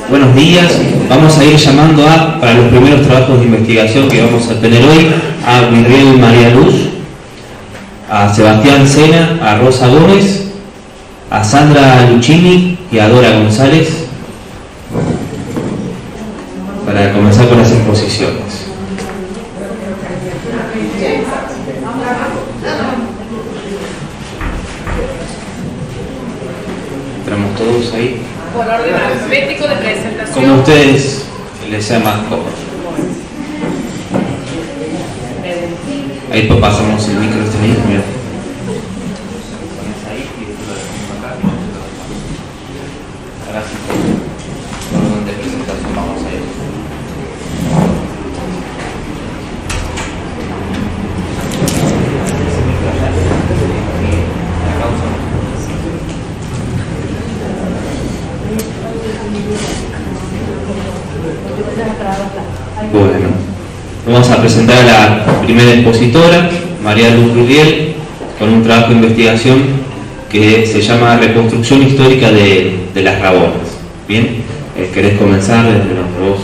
Buenos días. Vamos a ir llamando para los primeros trabajos de investigación que vamos a tener hoy, a Virriel María Luz, a Sebastián Sena, a Rosa Gómez, a Sandra Luchini y a Dora González, para comenzar con las exposiciones. Entramos todos ahí. Por orden alfabético de presentación. Como a ustedes les sea más cómodo. Ahí pasamos el micro este ahí, mira. Ahora sí, por orden de presentación vamos a ir. Bueno, vamos a presentar a la primera expositora, María Luz Virriel, con un trabajo de investigación que se llama Reconstrucción Histórica de las Rabonas. Bien, ¿querés comenzar desde los dos?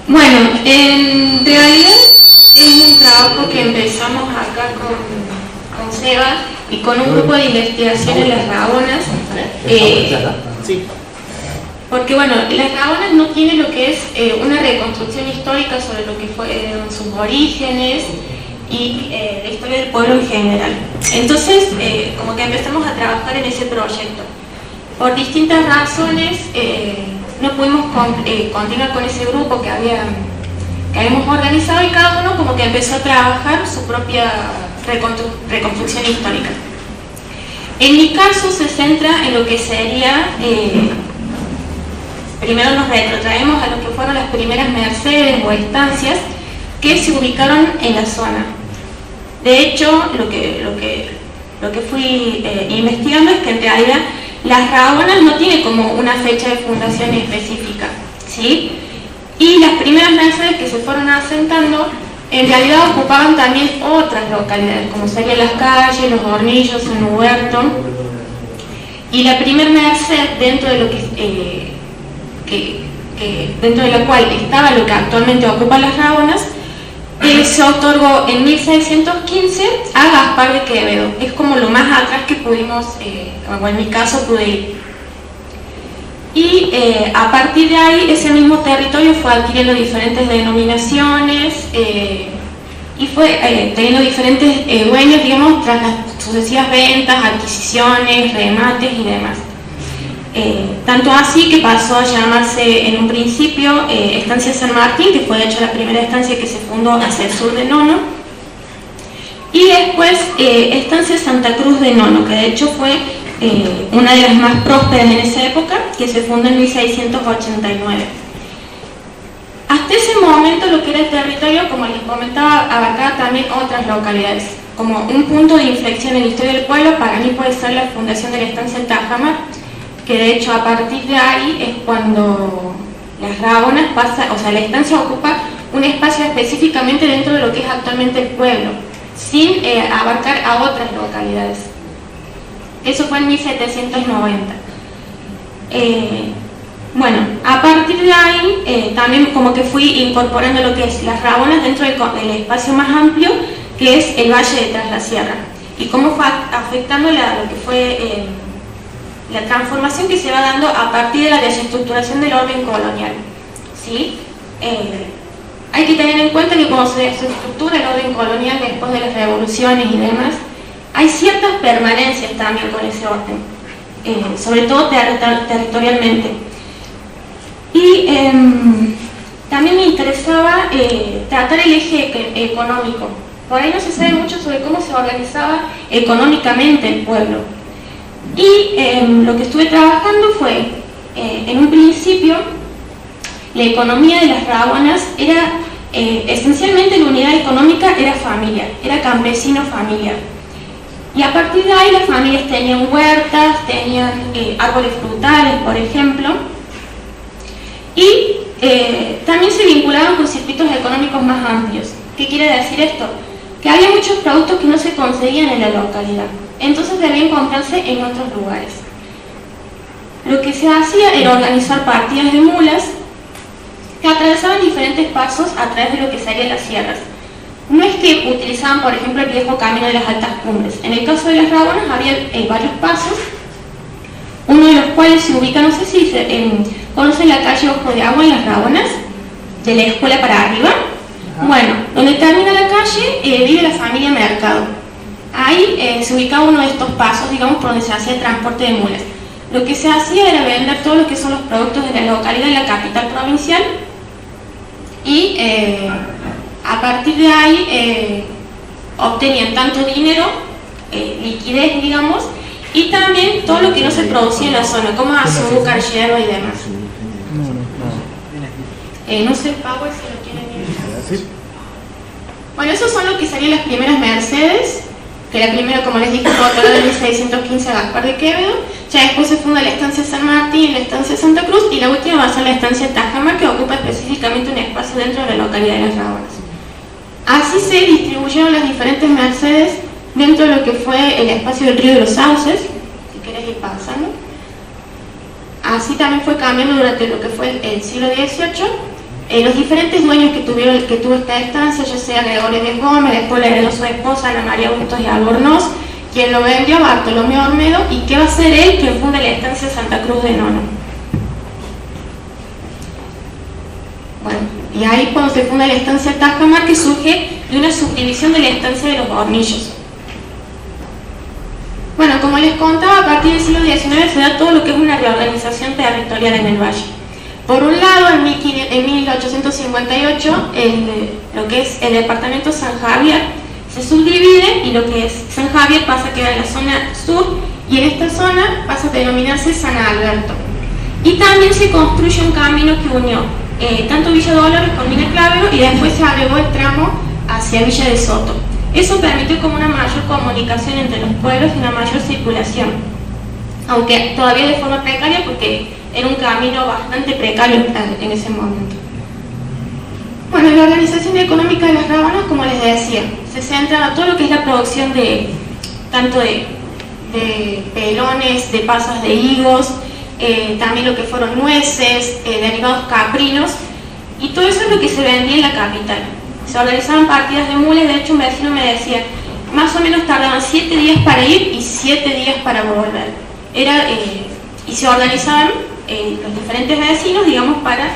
Bueno, en realidad es un trabajo que empezamos acá con Seba y con un grupo de investigación en las Rabonas, porque bueno, las Rabonas no tienen lo que es una reconstrucción histórica sobre lo que fueron sus orígenes y la historia del pueblo en general. Entonces, como que empezamos a trabajar en ese proyecto. Por distintas razones, no pudimos continuar con ese grupo que habíamos organizado, y cada uno como que empezó a trabajar su propia reconstrucción histórica. En mi caso se centra en lo que sería, primero nos retrotraemos a lo que fueron las primeras mercedes o estancias que se ubicaron en la zona. De hecho, lo que fui investigando es que en realidad las Rabonas no tienen como una fecha de fundación específica, ¿sí? Y las primeras mercedes que se fueron asentando en realidad ocupaban también otras localidades, como serían Las Calles, Los Hornillos, San Huberto. Y la primera merced, dentro de lo dentro de la cual estaba lo que actualmente ocupan las Rabonas, se otorgó en 1615 a Gaspar de Quevedo. Es como lo más atrás que pudimos, o en mi caso pude ir. Y a partir de ahí, ese mismo territorio fue adquiriendo diferentes denominaciones y fue teniendo diferentes dueños, digamos, tras las sucesivas ventas, adquisiciones, remates y demás. Tanto así que pasó a llamarse en un principio Estancia San Martín, que fue de hecho la primera estancia que se fundó hacia el sur de Nono, y después Estancia Santa Cruz de Nono, que de hecho fue una de las más prósperas en esa época, que se fundó en 1689. Hasta ese momento lo que era el territorio, como les comentaba, abarcaba también otras localidades. Como un punto de inflexión en la historia del pueblo, para mí puede ser la fundación de la estancia en Tajamar, que de hecho a partir de ahí es cuando las Rabonas pasa, o sea, la estancia ocupa un espacio específicamente dentro de lo que es actualmente el pueblo, sin abarcar a otras localidades. Eso fue en 1790. Bueno, a partir de ahí también como que fui incorporando lo que es las Rabonas dentro del espacio más amplio, que es el Valle de Tras la Sierra, y cómo fue afectando lo que fue la transformación que se va dando a partir de la desestructuración del orden colonial, ¿sí? Hay que tener en cuenta que cuando se desestructura el orden colonial después de las revoluciones y demás, hay ciertas permanencias también con ese orden, sobre todo territorialmente. Y también me interesaba tratar el eje económico. Por ahí no se sabe mucho sobre cómo se organizaba económicamente el pueblo. Y lo que estuve trabajando fue, en un principio, la economía de las Rabonas era, esencialmente la unidad económica era familiar, era campesino-familiar. Y a partir de ahí las familias tenían huertas, tenían árboles frutales, por ejemplo, y también se vinculaban con circuitos económicos más amplios. ¿Qué quiere decir esto? Que había muchos productos que no se conseguían en la localidad, entonces debían comprarse en otros lugares. Lo que se hacía era organizar partidas de mulas que atravesaban diferentes pasos a través de lo que serían las sierras. No es que utilizaban, por ejemplo, el viejo camino de las altas cumbres. En el caso de las Rabonas había varios pasos, uno de los cuales se ubica, no sé si conocen la calle Ojo de Agua en las Rabonas, de la escuela para arriba. Bueno, donde termina la calle vive la familia Mercado. Ahí se ubicaba uno de estos pasos, digamos, por donde se hacía el transporte de mulas. Lo que se hacía era vender todo lo que son los productos de la localidad, de la capital provincial, y a partir de ahí obtenían tanto dinero, liquidez, digamos, y también todo lo que no se producía en la zona, como azúcar, hierro y demás. No sé, Power, si lo quieren ir. Bueno, esos son lo que serían las primeras Mercedes, que la primera, como les dije, fue otorgada en 1615 a Gaspar de Quevedo. Ya después se funda la estancia San Martín, la estancia Santa Cruz, y la última va a ser la estancia Tajamar, que ocupa específicamente un espacio dentro de la localidad de Las Rabonas. Así se distribuyeron las diferentes Mercedes dentro de lo que fue el espacio del río de los Sauces, si querés ir pasando. Así también fue cambiando durante lo que fue el siglo XVIII. Los diferentes dueños que tuvo esta estancia, ya sea Gregorio de Gómez, después la heredó su esposa, Ana María Bustos y Albornoz, quien lo vendió, Bartolomé Ormedo, y que va a ser él quien funda la estancia Santa Cruz de Nono. Bueno, y ahí cuando se funda la estancia Tajamar, que surge de una subdivisión de la estancia de los Hornillos. Bueno, como les contaba, a partir del siglo XIX se da todo lo que es una reorganización territorial en el valle. Por un lado, en 1858, lo que es el departamento San Javier se subdivide y lo que es San Javier pasa a quedar en la zona sur y en esta zona pasa a denominarse San Alberto. Y también se construye un camino que unió tanto Villa Dolores con Mina Clavero y después se agregó el tramo hacia Villa de Soto. Eso permitió como una mayor comunicación entre los pueblos y una mayor circulación, aunque todavía de forma precaria porque era un camino bastante precario en ese momento. Bueno, la organización económica de las Rabonas, como les decía, se centra en todo lo que es la producción tanto de pelones, de pasas de higos, también lo que fueron nueces, derivados caprinos, y todo eso es lo que se vendía en la capital. Se organizaban partidas de mulas. De hecho un vecino me decía, más o menos tardaban 7 días para ir y 7 días para volver. Y se organizaban los diferentes vecinos, digamos, para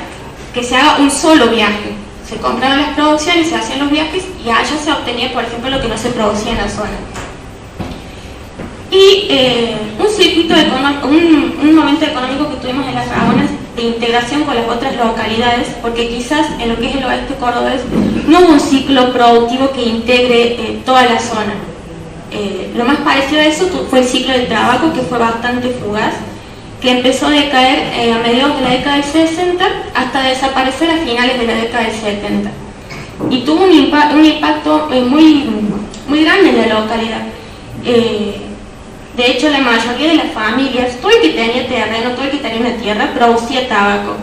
que se haga un solo viaje. Se compraban las producciones, se hacían los viajes y allá se obtenía, por ejemplo, lo que no se producía en la zona. Y un momento económico que tuvimos en las Rabonas de integración con las otras localidades, porque quizás en lo que es el oeste cordobés no hubo un ciclo productivo que integre toda la zona. Lo más parecido a eso fue el ciclo del tabaco, que fue bastante fugaz, que empezó a decaer a mediados de la década del 60 hasta desaparecer a finales de la década del 70. Y tuvo un impacto muy grande en la localidad. De hecho, la mayoría de las familias, todo el que tenía terreno, todo el que tenía una tierra, producía tabaco.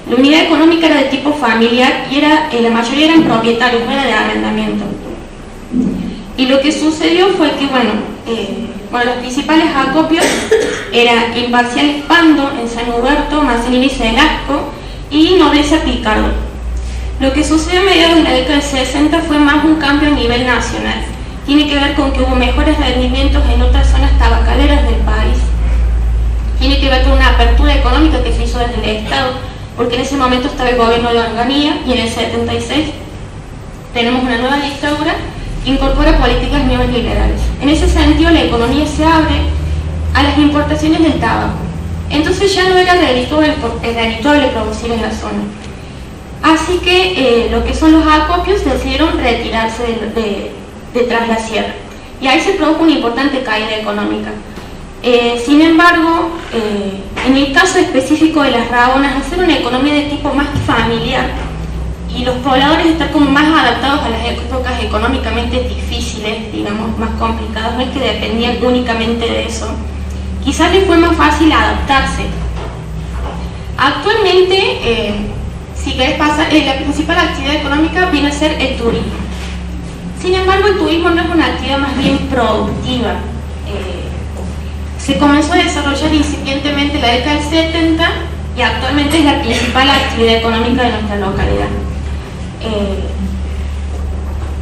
La unidad económica era de tipo familiar y la mayoría eran propietarios, no era de arrendamiento. Y lo que sucedió fue que, los principales acopios eran Imparcial Pando en San Huberto, Manzanini y Velasco y Nobleza Picardo. Lo que sucedió a mediados de la década del 60 fue más un cambio a nivel nacional. Tiene que ver con que hubo mejores rendimientos en otras zonas tabacaleras del país. Tiene que ver con una apertura económica que se hizo desde el Estado, porque en ese momento estaba el gobierno de Onganía y en el 76 tenemos una nueva dictadura que incorpora políticas neoliberales. En ese sentido, la economía se abre a las importaciones del tabaco. Entonces ya no era redituable producir en la zona. Así que lo que son los acopios decidieron retirarse de tras la sierra. Y ahí se produjo una importante caída económica. Sin embargo, en el caso específico de las Rabonas, hacer una economía de tipo más familiar y los pobladores estar como más adaptados a las épocas económicamente difíciles, digamos, más complicadas, no es que dependían únicamente de eso, quizás les fue más fácil adaptarse. Actualmente si querés pasar, la principal actividad económica viene a ser el turismo. Sin embargo, el turismo no es una actividad más bien productiva. Se comenzó a desarrollar incipientemente en la década del 70 y actualmente es la principal actividad económica de nuestra localidad.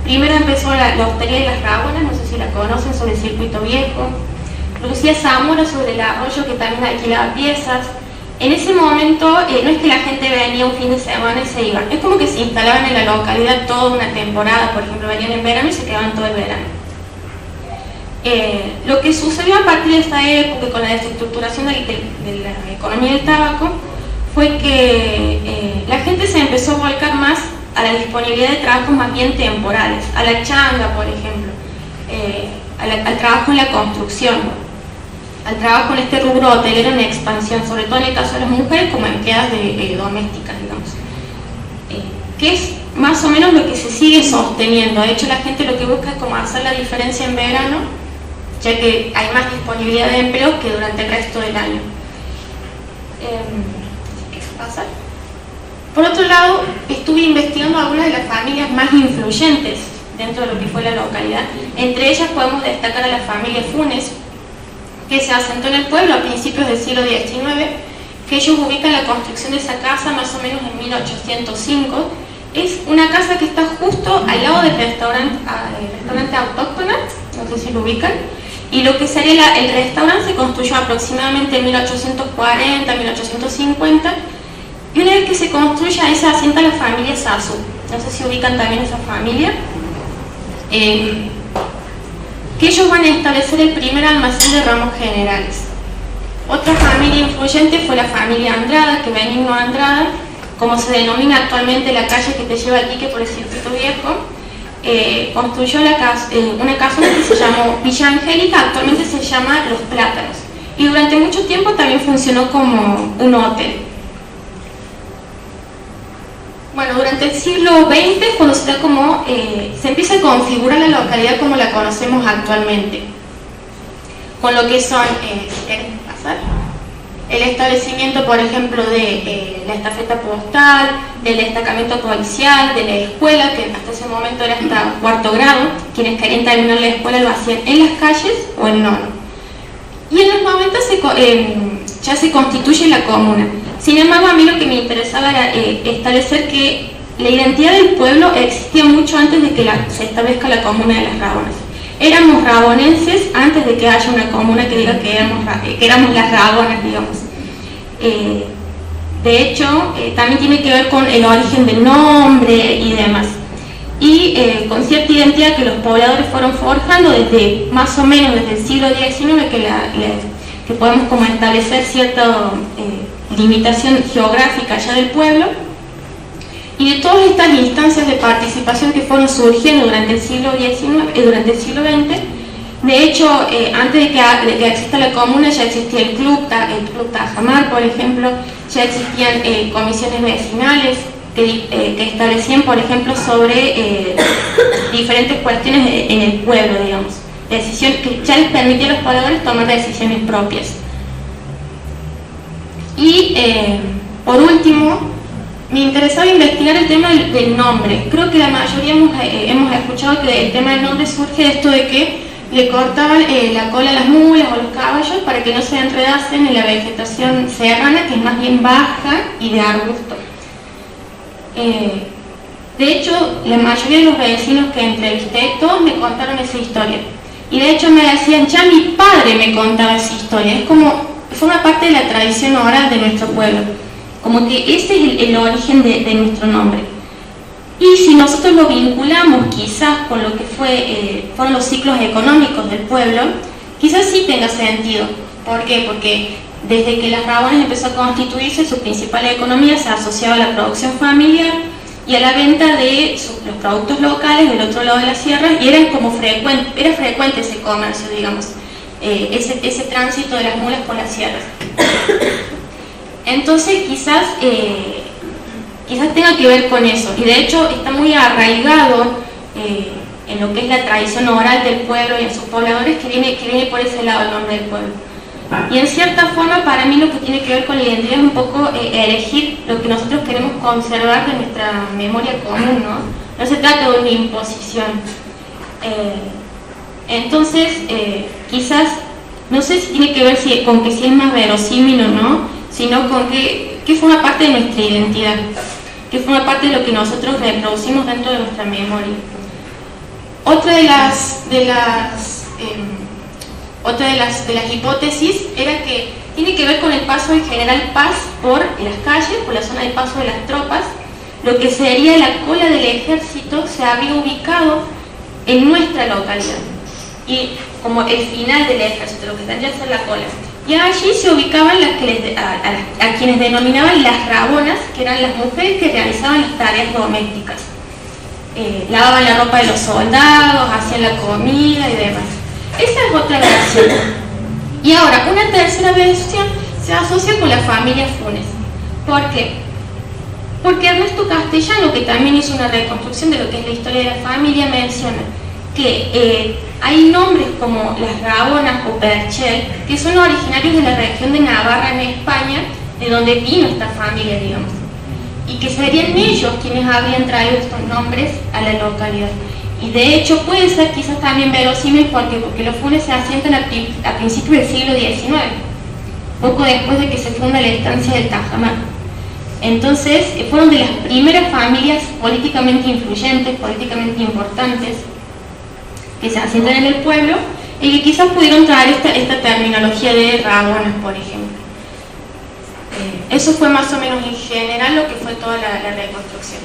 Primero empezó la hostería de Las Rabonas, no sé si la conocen, sobre el Circuito Viejo. Lucía Zamora sobre el Arroyo, que también alquilaba piezas. En ese momento no es que la gente venía un fin de semana y se iba, es como que se instalaban en la localidad toda una temporada. Por ejemplo, venían en verano y se quedaban todo el verano. Lo que sucedió a partir de esta época con la desestructuración de la economía del tabaco fue que la gente se empezó a volcar más a la disponibilidad de trabajos más bien temporales, a la changa, por ejemplo, al trabajo en la construcción, al trabajo en este rubro hotelero en expansión, sobre todo en el caso de las mujeres como empleadas domésticas, digamos, que es más o menos lo que se sigue sosteniendo. De hecho, la gente lo que busca es como hacer la diferencia en verano, ya que hay más disponibilidad de empleo que durante el resto del año. ¿Qué pasa? Por otro lado, estuve investigando algunas de las familias más influyentes dentro de lo que fue la localidad. Entre ellas podemos destacar a la familia Funes, que se asentó en el pueblo a principios del siglo XIX, que ellos ubican la construcción de esa casa más o menos en 1805. Es una casa que está justo al lado del restaurante autóctona, no sé si lo ubican, y lo que sería el restaurante se construyó aproximadamente en 1840, 1850, y una vez que se construye ahí se asienta la familia Sazú. No sé si ubican también esa familia. Que ellos van a establecer el primer almacén de ramos generales. Otra familia influyente fue la familia Andrada, que Benigno Andrada, como se denomina actualmente la calle que te lleva al dique por el Circuito Viejo, construyó una casona que se llamó Villa Angélica, actualmente se llama Los Plátanos, y durante mucho tiempo también funcionó como un hotel. Bueno, durante el siglo XX es cuando se empieza a configurar la localidad como la conocemos actualmente, con lo que son, si querés pasar, el establecimiento, por ejemplo, de la estafeta postal, del destacamento policial, de la escuela, que hasta ese momento era hasta cuarto grado. Quienes querían terminar la escuela lo hacían en las calles o en nono. Y en los 90 ya se constituye la comuna. Sin embargo, a mí lo que me interesaba era establecer que la identidad del pueblo existía mucho antes de que se establezca la comuna de Las Rabonas. Éramos rabonenses antes de que haya una comuna que diga que éramos Las Rabonas, digamos. De hecho, también tiene que ver con el origen del nombre y demás. Y con cierta identidad que los pobladores fueron forjando desde más o menos desde el siglo XIX, que podemos como establecer cierta limitación geográfica ya del pueblo, y de todas estas instancias de participación que fueron surgiendo durante el siglo XIX y durante el siglo XX. De hecho, antes de que exista la comuna ya existía el club Tajamar, por ejemplo, ya existían comisiones vecinales que establecían, por ejemplo, sobre diferentes cuestiones en el pueblo, digamos, decisión que ya les permitía a los pobladores tomar decisiones propias. Y por último, me interesaba investigar el tema del nombre. Creo que la mayoría hemos escuchado que el tema del nombre surge de esto de que le cortaban la cola a las mulas o los caballos para que no se enredasen en la vegetación serrana, que es más bien baja y de arbusto. De hecho, la mayoría de los vecinos que entrevisté, todos me contaron esa historia. Y de hecho me decían, ya mi padre me contaba esa historia. Es como, forma parte de la tradición oral de nuestro pueblo. Como que ese es el origen de nuestro nombre. Y si nosotros lo vinculamos quizás con lo que fueron los ciclos económicos del pueblo, quizás sí tenga sentido. ¿Por qué? Porque desde que Las Rabonas empezó a constituirse, su principal economía se asociaba a la producción familiar y a la venta de los productos locales del otro lado de las sierras, y era frecuente ese comercio, digamos, ese tránsito de las mulas por las sierras. Entonces quizás tenga que ver con eso, y de hecho está muy arraigado en lo que es la tradición oral del pueblo y en sus pobladores, que viene por ese lado el nombre del pueblo. Y en cierta forma, para mí lo que tiene que ver con la identidad es un poco elegir lo que nosotros queremos conservar de nuestra memoria común, ¿no? No se trata de una imposición. Entonces, quizás, no sé si tiene que ver con que si es más verosímil o no, sino con que forma parte de nuestra identidad, que forma parte de lo que nosotros reproducimos dentro de nuestra memoria. Otra de las hipótesis era que tiene que ver con el paso del general Paz por las calles, por la zona de paso de las tropas. Lo que sería la cola del ejército se había ubicado en nuestra localidad, y como el final del ejército, lo que tendría que ser la cola. Y allí se ubicaban a quienes denominaban las rabonas, que eran las mujeres que realizaban las tareas domésticas. Lavaban la ropa de los soldados, hacían la comida y demás. Esa es otra versión. Y ahora, una tercera versión se asocia con la familia Funes. ¿Por qué? Porque Ernesto Castellano, que también hizo una reconstrucción de lo que es la historia de la familia, menciona que hay nombres como las Rabonas o Perchel, que son originarios de la región de Navarra en España, de donde vino esta familia, digamos, y que serían ellos quienes habrían traído estos nombres a la localidad. Y de hecho puede ser quizás también verosímil porque los Funes se asientan a principios del siglo XIX, poco después de que se funda la estancia del Tajamar. Entonces fueron de las primeras familias políticamente influyentes, políticamente importantes, que se asientan en el pueblo y que quizás pudieron traer esta terminología de rabonas, por ejemplo. Eso fue más o menos en general lo que fue toda la reconstrucción.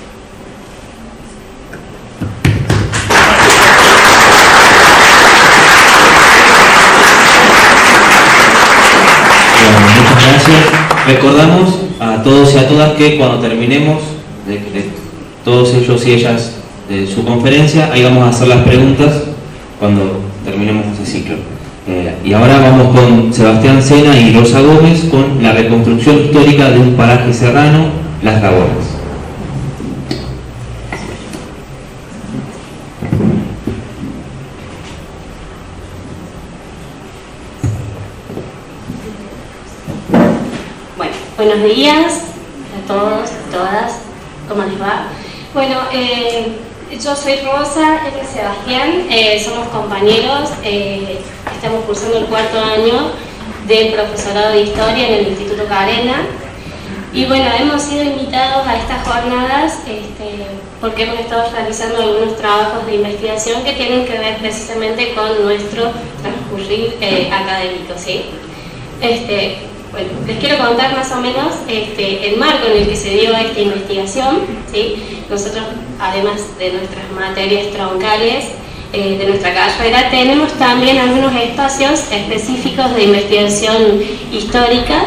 Bueno, muchas gracias. Recordamos a todos y a todas que cuando terminemos de todos ellos y ellas de su conferencia, ahí vamos a hacer las preguntas cuando terminemos este ciclo. Y ahora vamos con Sebastián Sena y Rosa Gómez con la reconstrucción histórica de un paraje serrano, Las Rabonas. Bueno, buenos días a todos, a todas, ¿cómo les va? Bueno, yo soy Rosa, él es Sebastián, somos compañeros, estamos cursando el 4º año del profesorado de Historia en el Instituto Carena. Y bueno, hemos sido invitados a estas jornadas porque hemos estado realizando algunos trabajos de investigación que tienen que ver precisamente con nuestro transcurrir académico, ¿sí? Bueno, les quiero contar más o menos el marco en el que se dio esta investigación, ¿sí? Nosotros, además de nuestras materias troncales de nuestra carrera, tenemos también algunos espacios específicos de investigación histórica,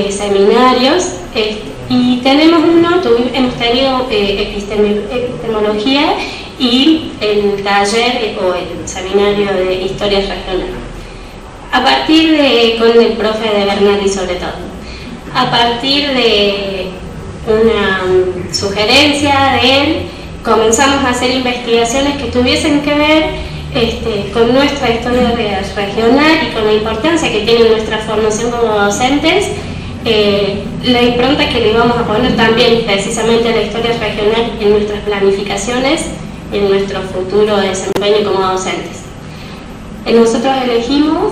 seminarios, y tenemos hemos tenido epistemología y el taller o el seminario de historia regional. A partir con el profe de Bernardi sobre todo, a partir de una sugerencia de él, comenzamos a hacer investigaciones que tuviesen que ver con nuestra historia regional y con la importancia que tiene nuestra formación como docentes, la impronta que le íbamos a poner también precisamente a la historia regional en nuestras planificaciones y en nuestro futuro desempeño como docentes. Nosotros elegimos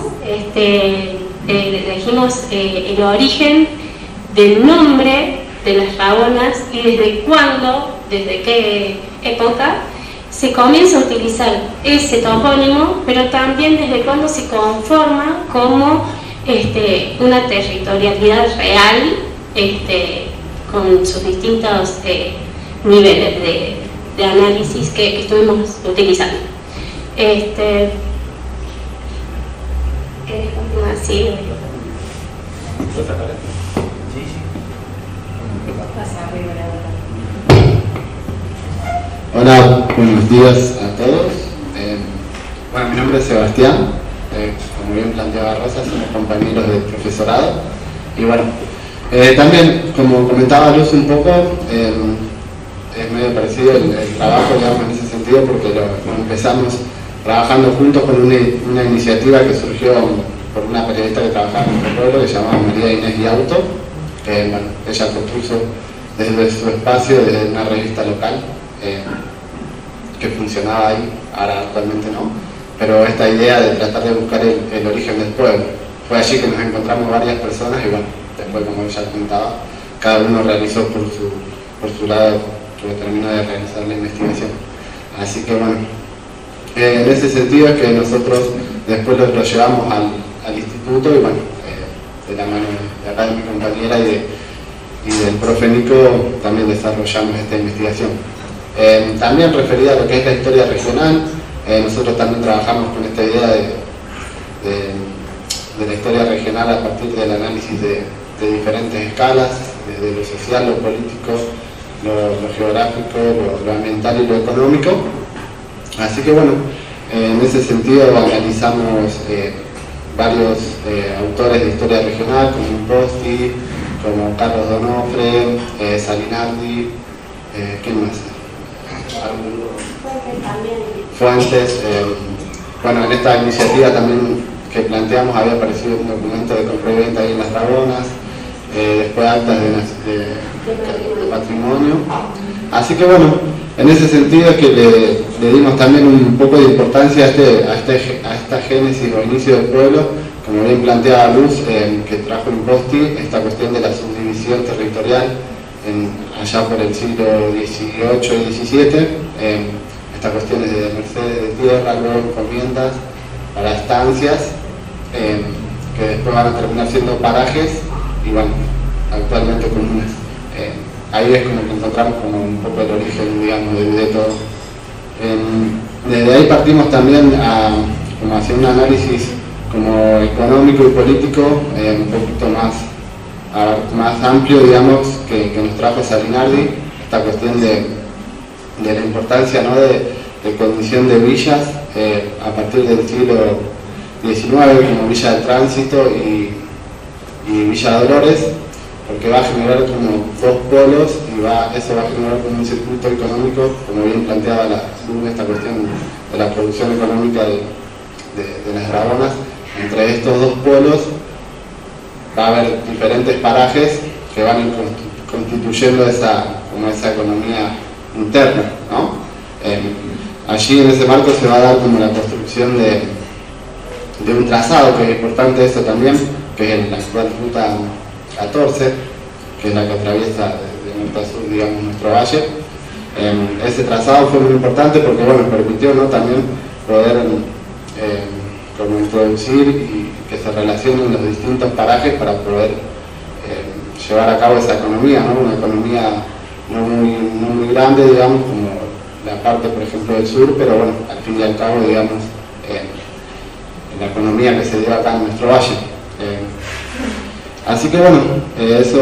el origen del nombre de las Rabonas y desde cuándo, desde qué época se comienza a utilizar ese topónimo, pero también desde cuándo se conforma como una territorialidad real con sus distintos niveles de análisis que estuvimos utilizando. Así. Hola, buenos días a todos. Bueno, mi nombre es Sebastián, como bien planteaba Rosa, somos compañeros del profesorado. Y bueno, también, como comentaba Luz un poco, es medio parecido el trabajo, digamos, en ese sentido, porque lo empezamos trabajando juntos con una iniciativa que surgió por una periodista que trabajaba en nuestro pueblo, que se llamaba María Inés Yauto, que bueno, ella propuso desde su espacio, desde una revista local, que funcionaba ahí, ahora actualmente no, pero esta idea de tratar de buscar el origen del pueblo. Fue allí que nos encontramos varias personas y bueno, después, como ya comentaba, cada uno realizó por su lado, que terminó de realizar la investigación. Así que bueno, en ese sentido es que nosotros después lo llevamos al instituto y bueno, de la mano de acá de mi compañera y del profe Nico también desarrollamos esta investigación. También referida a lo que es la historia regional, nosotros también trabajamos con esta idea de la historia regional a partir del análisis de diferentes escalas, desde lo social, lo político, lo geográfico, lo ambiental y lo económico. Así que bueno, en ese sentido analizamos varios autores de historia regional, como Imposti, como Carlos Donofre, Salinardi, ¿quién más? Fuentes. Bueno, en esta iniciativa también que planteamos había aparecido un documento de compra y venta ahí en Las Dragonas, después actas de patrimonio. Así que bueno, en ese sentido es que le dimos también un poco de importancia a esta génesis o inicio del pueblo, como bien planteaba Luz, que trajo Imposti, esta cuestión de la subdivisión territorial allá por el siglo XVIII y XVII, estas cuestiones de mercedes de tierra, luego encomiendas para estancias, que después van a terminar siendo parajes y bueno, actualmente comunes. Ahí es como que encontramos como un poco el origen, digamos, de todo. Desde ahí partimos también como hacia un análisis como económico y político, un poquito más amplio, digamos, que nos trajo Salinardi, esta cuestión de la importancia, ¿no?, de condición de villas a partir del siglo XIX, como Villa del Tránsito y Villa Dolores, porque va a generar como dos polos y eso va a generar como un circuito económico, como bien planteaba esta cuestión de la producción económica de Las Dragonas. Entre estos dos polos va a haber diferentes parajes que van a ir constituyendo esa economía interna, ¿no? Allí en ese marco se va a dar como la construcción de un trazado, que es importante eso también, que es la actual ruta 14, que es la que atraviesa de norte a sur, digamos, nuestro valle. Ese trazado fue muy importante porque bueno, permitió, ¿no?, también poder como introducir y que se relacionen los distintos parajes para poder llevar a cabo esa economía, ¿no?, una economía no muy grande, digamos, como la parte, por ejemplo, del sur, pero bueno, al fin y al cabo, digamos, la economía que se dio acá en nuestro valle. Así que bueno, eso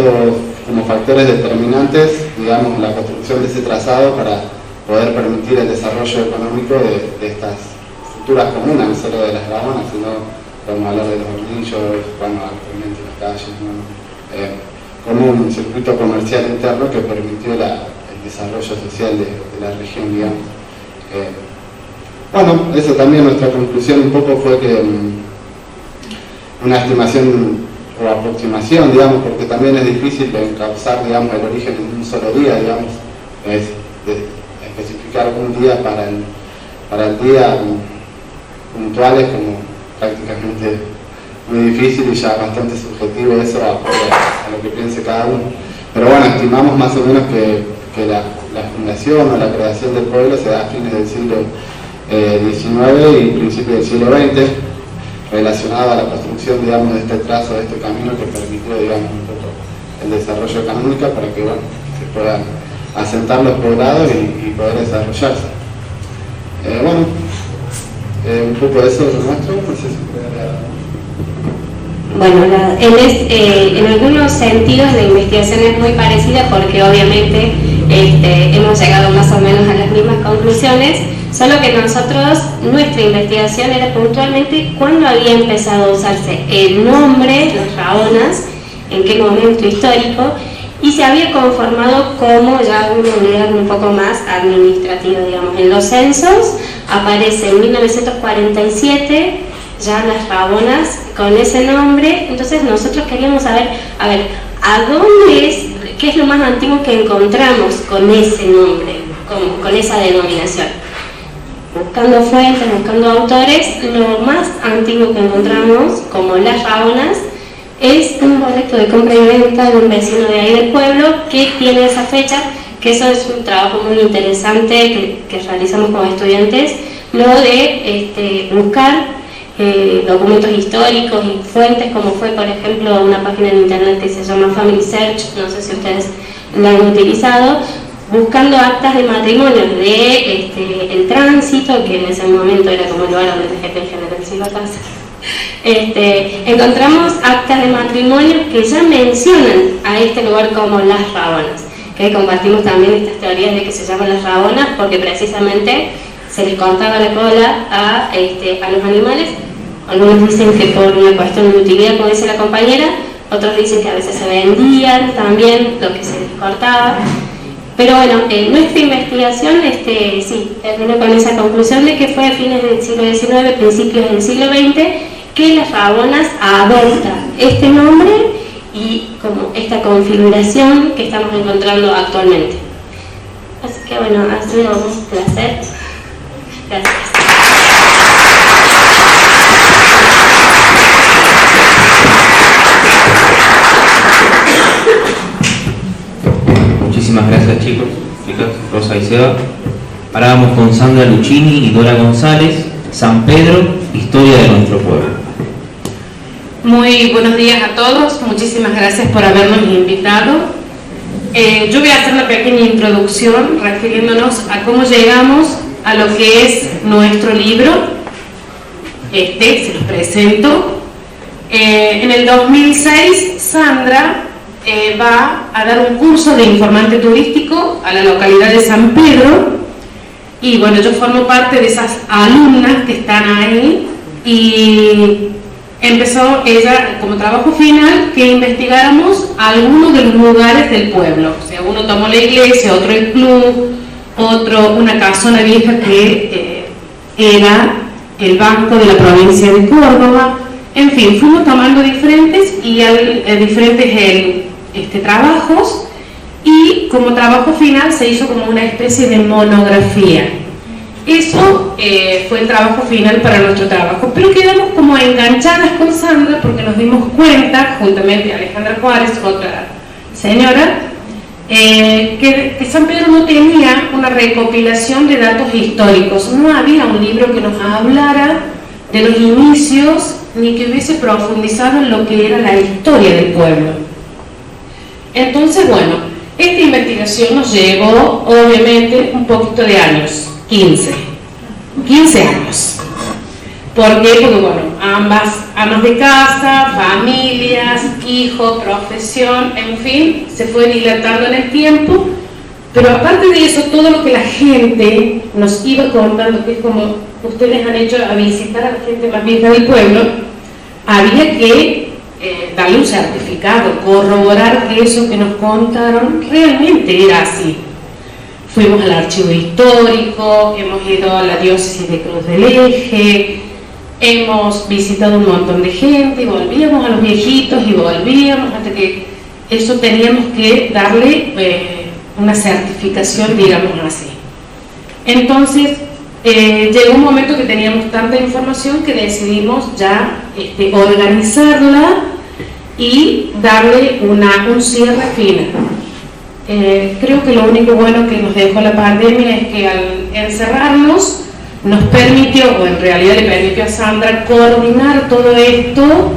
como factores determinantes, digamos, la construcción de ese trazado para poder permitir el desarrollo económico de estas futuras comunas, no solo de Las Dragonas, sino podemos hablar de los hornillos, bueno, actualmente las calles, ¿no?, como un circuito comercial interno que permitió el desarrollo social de la región, digamos. Bueno, eso también nuestra conclusión un poco fue que una estimación o aproximación, digamos, porque también es difícil encauzar, digamos, el origen en un solo día, digamos, es especificar un día para el día puntuales como prácticamente muy difícil y ya bastante subjetivo eso a lo que piense cada uno. Pero bueno, estimamos más o menos que la fundación o la creación del pueblo se da a fines del siglo XIX y principios del siglo XX, relacionado a la construcción, digamos, de este trazo, de este camino que permitió, digamos, un poco el desarrollo económico para que, bueno, se puedan asentar los poblados y poder desarrollarse. Bueno, un poco de eso es lo nuestro, no sé si puede agregar. Bueno, en algunos sentidos la investigación es muy parecida porque obviamente hemos llegado más o menos a las mismas conclusiones, solo que nuestra investigación era puntualmente cuándo había empezado a usarse el nombre, Las Dragonas, en qué momento histórico, y se había conformado como ya una unidad un poco más administrativa, digamos. En los censos aparece en 1947 ya las Rabonas con ese nombre. Entonces nosotros queríamos saber, ¿a dónde es, qué es lo más antiguo que encontramos con ese nombre, con esa denominación? Buscando fuentes, buscando autores, lo más antiguo que encontramos como las Rabonas es un boleto de compra y venta de un vecino de ahí del pueblo que tiene esa fecha, que eso es un trabajo muy interesante que realizamos como estudiantes, lo de buscar documentos históricos y fuentes, como fue por ejemplo una página en internet que se llama Family Search, no sé si ustedes la han utilizado, buscando actas de matrimonio de el tránsito, que en ese momento era como el lugar donde la gente en general se iba a casa. Encontramos actas de matrimonio que ya mencionan a este lugar como las Rabonas, que compartimos también estas teorías de que se llaman las Rabonas porque precisamente se les cortaba la cola a los animales. Algunos dicen que por una cuestión de utilidad, como dice la compañera, otros dicen que a veces se vendían también lo que se les cortaba. Pero bueno, nuestra investigación sí, terminó con esa conclusión de que fue a fines del siglo XIX, principios del siglo XX, que las Rabonas adopta este nombre y como esta configuración que estamos encontrando actualmente. Así que bueno, ha sido un placer. Gracias. Muchísimas gracias chicos, Rosa y Seba. Ahora vamos con Sandra Luchini y Dora González, San Pedro, historia de nuestro pueblo. Muy buenos días a todos, muchísimas gracias por habernos invitado. Yo voy a hacer una pequeña introducción refiriéndonos a cómo llegamos a lo que es nuestro libro. Se los presento. En el 2006, Sandra va a dar un curso de informante turístico a la localidad de San Pedro y bueno, yo formo parte de esas alumnas que están ahí y empezó ella como trabajo final que investigáramos algunos de los lugares del pueblo. O sea, uno tomó la iglesia, otro el club, otro una casona vieja que era el banco de la provincia de Córdoba. En fin, fuimos tomando diferentes trabajos y como trabajo final se hizo como una especie de monografía. Eso fue el trabajo final para nuestro trabajo, pero quedamos como enganchadas con Sandra porque nos dimos cuenta, juntamente a Alejandra Juárez, otra señora, que San Pedro no tenía una recopilación de datos históricos, no había un libro que nos hablara de los inicios ni que hubiese profundizado en lo que era la historia del pueblo. Entonces, bueno, esta investigación nos llevó, obviamente, un poquito de años, 15 años. ¿Por qué? Porque, bueno, ambas amas de casa, familias, hijos, profesión, en fin, se fue dilatando en el tiempo, pero aparte de eso, todo lo que la gente nos iba contando, que es como ustedes han hecho a visitar a la gente más vieja del pueblo, había que darle un certificado, corroborar que eso que nos contaron realmente era así. Fuimos al archivo histórico, hemos ido a la diócesis de Cruz del Eje, hemos visitado un montón de gente y volvíamos a los viejitos y volvíamos hasta que eso teníamos que darle una certificación, digamos así. Entonces llegó un momento que teníamos tanta información que decidimos ya organizarla y darle un cierre final. Creo que lo único bueno que nos dejó la pandemia es que al encerrarnos nos permitió, o en realidad le permitió a Sandra coordinar todo esto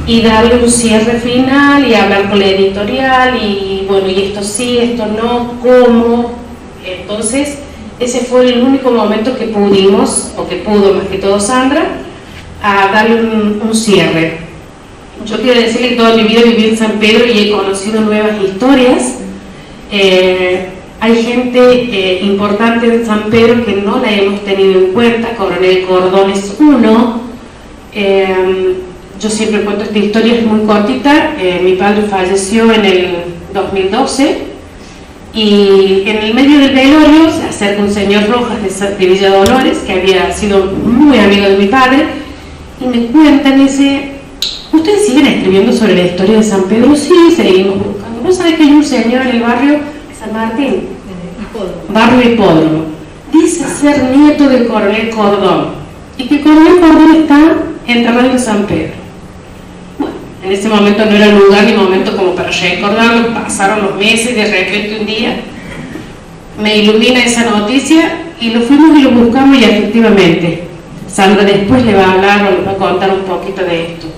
y darle un cierre final y hablar con la editorial y bueno, y esto sí, esto no, cómo. Entonces ese fue el único momento que pudimos, o que pudo más que todo Sandra, a darle un cierre. Yo quiero decirle que toda mi vida viví en San Pedro y he conocido nuevas historias. Hay gente importante en San Pedro que no la hemos tenido en cuenta. Coronel Cordón es uno. Yo siempre cuento esta historia, es muy cortita. Mi padre falleció en el 2012 y en el medio del velorio se acerca un señor Rojas de Villa Dolores, que había sido muy amigo de mi padre, y me cuentan, dice, ¿ustedes siguen escribiendo sobre la historia de San Pedro? Sí, seguimos buscando. ¿Vos sabés que hay un señor en el barrio San Martín? Barrio Hipódromo. Dice ser nieto del coronel Cordón, y que el coronel Cordón está enterrado en San Pedro. Bueno, en ese momento no era lugar ni momento como para recordarlo, pasaron los meses y de repente un día me ilumina esa noticia y lo fuimos y lo buscamos y efectivamente Sandra después le va a hablar o le va a contar un poquito de esto.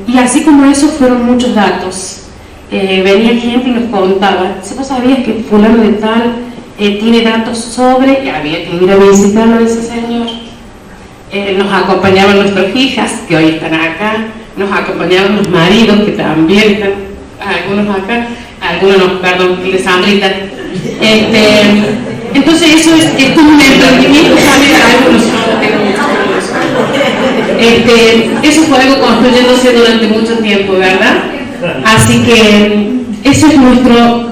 Y así como eso fueron muchos datos. Venía gente y nos contaba, si vos sabías que fulano de tal tiene datos sobre, y había que ir a visitarlo a ese señor. Nos acompañaban nuestras hijas, que hoy están acá, nos acompañaban los maridos, que también están, algunos acá, algunos no, perdón, el de Sandrita. Entonces eso es como un emprendimiento también, algunos no, eso fue algo construyéndose durante mucho tiempo, ¿verdad? Así que eso es nuestro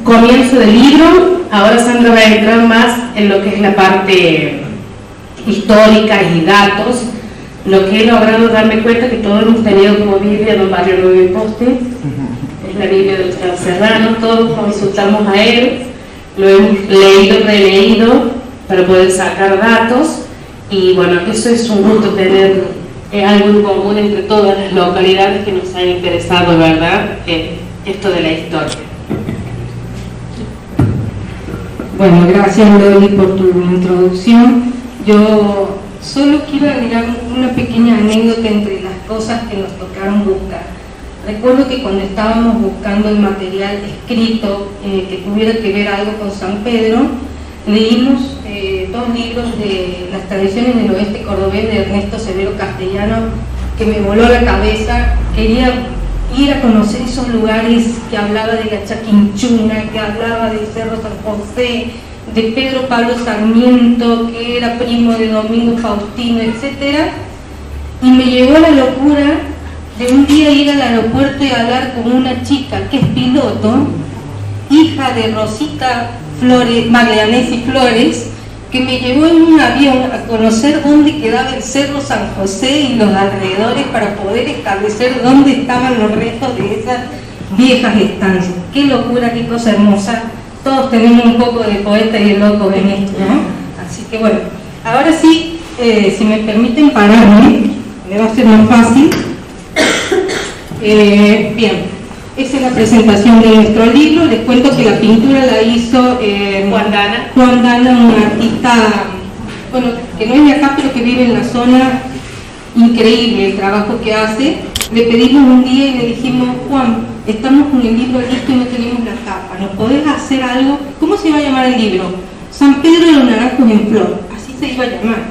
comienzo del libro. Ahora Sandra va a entrar más en lo que es la parte histórica y datos. Lo que he logrado darme cuenta que todos hemos tenido como Biblia Don Barrio Nuevo y Poste, es la Biblia del San Serrano, todos consultamos a él, lo hemos leído y releído para poder sacar datos, y bueno, eso es un gusto tener algo en común entre todas las localidades que nos han interesado, ¿verdad? Esto de la historia. Bueno, gracias Loli por tu introducción. Yo solo quiero agregar una pequeña anécdota entre las cosas que nos tocaron buscar. Recuerdo que cuando estábamos buscando el material escrito que tuviera que ver algo con San Pedro, leímos 2 libros de las tradiciones del oeste cordobés de Ernesto Severo Castellano, que me voló la cabeza. Quería ir a conocer esos lugares, que hablaba de la Chaquinchuna, que hablaba del Cerro San José, de Pedro Pablo Sarmiento, que era primo de Domingo Faustino, etc. Y me llevó a la locura de un día ir al aeropuerto y hablar con una chica que es piloto, hija de Rosita Flores, Maglianesi Flores, que me llevó en un avión a conocer dónde quedaba el Cerro San José y los alrededores para poder establecer dónde estaban los restos de esas viejas estancias. Qué locura, qué cosa hermosa. Todos tenemos un poco de poeta y de loco en esto, ¿no? Así que bueno, ahora sí, si me permiten pararme, me va a ser más fácil. Bien, esa es la presentación de nuestro libro. Les cuento que la pintura la hizo Juan Dana, un artista, bueno, que no es de acá, pero que vive en la zona. Increíble el trabajo que hace. Le pedimos un día y le dijimos, Juan, estamos con el libro listo y no tenemos la tapa, ¿nos podés hacer algo? ¿Cómo se va a llamar el libro? San Pedro de los Naranjos en Flor, así se iba a llamar.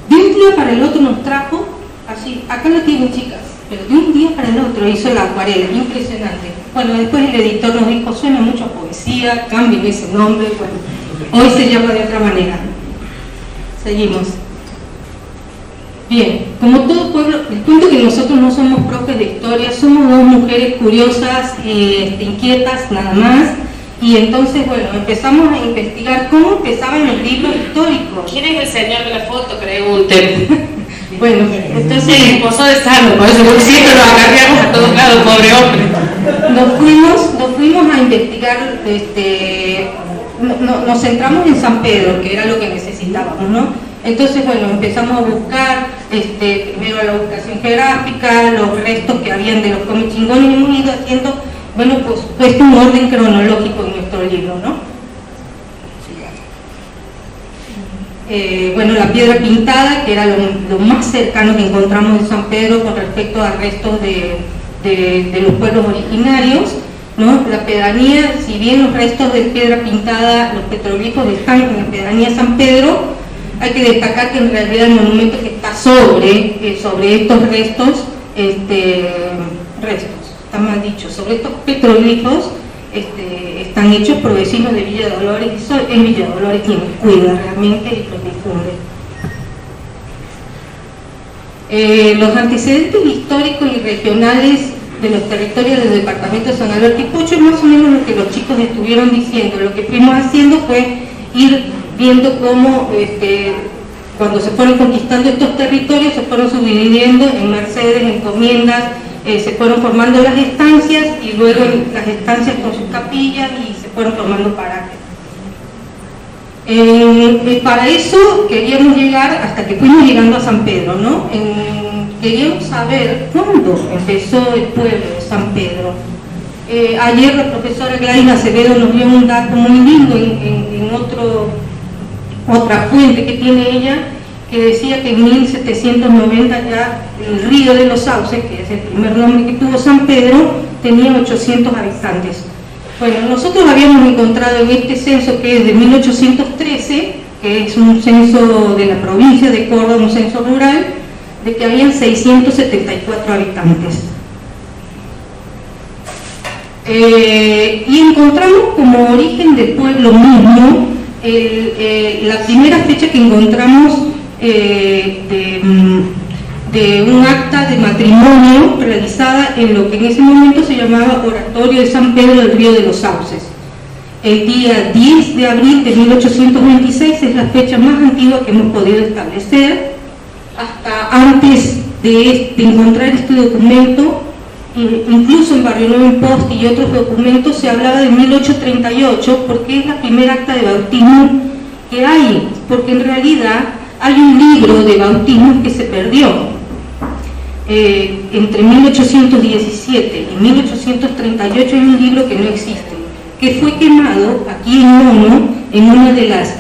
De un día para el otro nos trajo, así, acá lo tienen chicas, pero de un día para el otro hizo la acuarela, impresionante. Bueno, después el editor nos dijo, suena mucho a poesía, cambien ese nombre, bueno, hoy se llama de otra manera. Seguimos. Bien, como todo pueblo, les cuento que nosotros no somos profes de historia, somos 2 mujeres curiosas, inquietas nada más, y entonces, bueno, empezamos a investigar cómo empezaban los libros históricos. ¿Quién es el señor de la foto? Pregunten. Bueno, entonces el esposo de Salo, por ese bolsito lo agarramos a todos lados, pobre hombre. Nos fuimos a investigar, nos centramos en San Pedro, que era lo que necesitábamos, ¿no? Entonces, bueno, empezamos a buscar, primero la ubicación geográfica, los restos que habían de los comechingones, y hemos ido haciendo, bueno, pues puesto un orden cronológico en nuestro libro, ¿no? Bueno, la piedra pintada, que era lo más cercano que encontramos de San Pedro con respecto a restos de los pueblos originarios, ¿no? La pedanía, si bien los restos de piedra pintada, los petroglifos están en la pedanía San Pedro, hay que destacar que en realidad el monumento que está sobre estos restos, está mal dicho, sobre estos petroglifos, están hechos por vecinos de Villa Dolores, y es Villa Dolores quien los cuida realmente y los difunde. Los antecedentes históricos y regionales de los territorios del departamento de San Alberto y Pucho es más o menos lo que los chicos estuvieron diciendo. Lo que fuimos haciendo fue ir viendo cómo cuando se fueron conquistando estos territorios, se fueron subdividiendo en mercedes, encomiendas, se fueron formando las estancias y luego las estancias con sus capillas y se fueron formando parajes. Para eso queríamos llegar, hasta que fuimos llegando a San Pedro, ¿no? Queríamos saber cuándo empezó el pueblo de San Pedro. Ayer la profesora Gladys Acevedo nos dio un dato muy lindo en otra fuente que tiene ella, que decía que en 1790 ya el río de los Sauces, que es el primer nombre que tuvo San Pedro, tenía 800 habitantes. Bueno, nosotros habíamos encontrado en este censo, que es de 1813, que es un censo de la provincia de Córdoba, un censo rural, de que habían 674 habitantes. Y encontramos como origen del pueblo mismo, la primera fecha que encontramos de un acta de matrimonio realizada en lo que en ese momento se llamaba Oratorio de San Pedro del Río de los Sauces. El día 10 de abril de 1826 es la fecha más antigua que hemos podido establecer. Hasta antes de encontrar este documento, incluso en Barrio Nuevo Imposti y otros documentos, se hablaba de 1838, porque es la primera acta de bautismo que hay, porque en realidad hay un libro de bautismo que se perdió. Entre 1817 y 1838 hay un libro que no existe, que fue quemado aquí en Mono, en una de las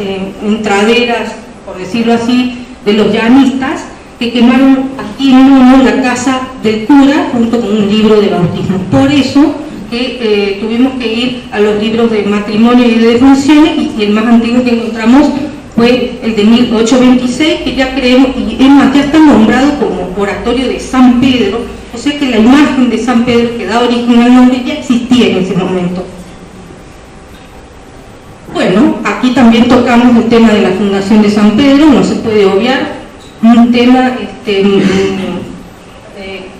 entraderas, por decirlo así, de los llanistas, que quemaron aquí en Mono la casa del cura junto con un libro de bautismo. Por eso que tuvimos que ir a los libros de matrimonio y de defunciones, y el más antiguo que encontramos fue el de 1826, que ya creemos, y es más, ya está nombrado como Oratorio de San Pedro, o sea que la imagen de San Pedro que da origen al nombre ya existía en ese momento. Bueno, aquí también tocamos el tema de la fundación de San Pedro, no se puede obviar, un tema,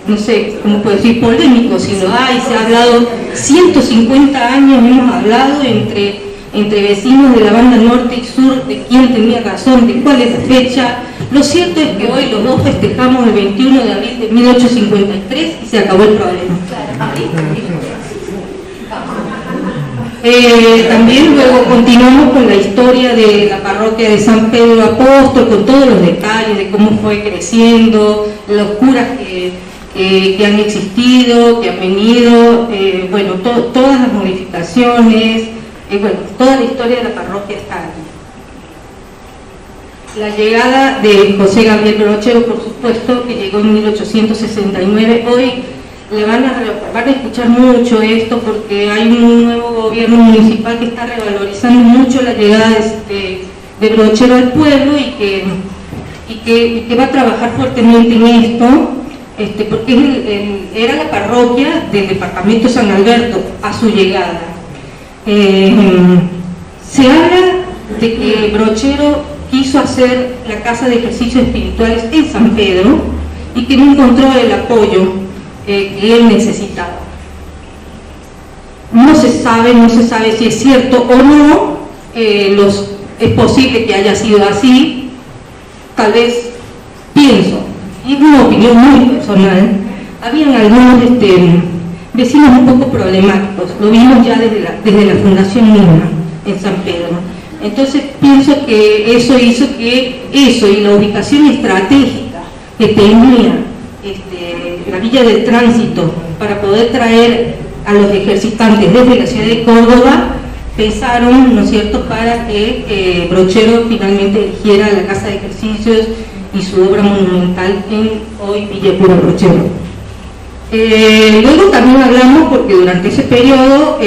no sé cómo puedo decir, polémico, si lo hay, se ha hablado 150 años, hemos hablado entre vecinos de la banda norte y sur de quién tenía razón, de cuál es la fecha. Lo cierto es que hoy los dos festejamos el 21 de abril de 1853 y se acabó el problema. También luego continuamos con la historia de la parroquia de San Pedro Apóstol, con todos los detalles de cómo fue creciendo, los curas que han existido, que han venido, bueno, todas las modificaciones, bueno, toda la historia de la parroquia está aquí. La llegada de José Gabriel Brochero, por supuesto, que llegó en 1869. Hoy van a escuchar mucho esto porque hay un nuevo gobierno municipal que está revalorizando mucho la llegada de Brochero al pueblo y que va a trabajar fuertemente en esto, porque era la parroquia del departamento San Alberto a su llegada. Se habla de que Brochero quiso hacer la casa de ejercicios espirituales en San Pedro y que no encontró el apoyo que él necesitaba. No se sabe si es cierto o no, es posible que haya sido así, tal vez, pienso, y es una opinión muy personal, habían algunos vecinos un poco problemáticos, lo vimos ya desde la fundación misma en San Pedro. Entonces pienso que eso hizo que eso y la ubicación estratégica que tenía la villa del tránsito para poder traer a los ejercitantes desde la ciudad de Córdoba, pensaron, ¿no es cierto?, para que Brochero finalmente eligiera la casa de ejercicios y su obra monumental en hoy Villa Cura Brochero. Luego también hablamos, porque durante ese periodo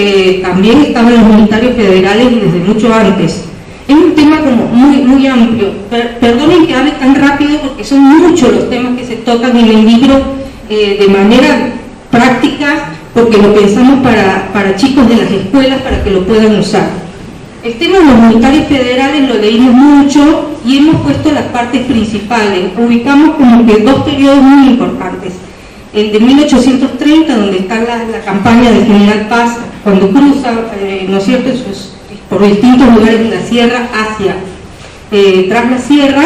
también estaban los unitarios federales y desde mucho antes. Es un tema como muy amplio. Perdonen que hable tan rápido porque son muchos los temas que se tocan en el libro de manera práctica, porque lo pensamos para chicos de las escuelas para que lo puedan usar. El tema de los unitarios federales lo leímos mucho y hemos puesto las partes principales. Ubicamos como que dos periodos muy importantes. El de 1830, donde está la campaña del general Paz, cuando cruza, ¿no es cierto?, por distintos lugares de la sierra hacia tras la sierra,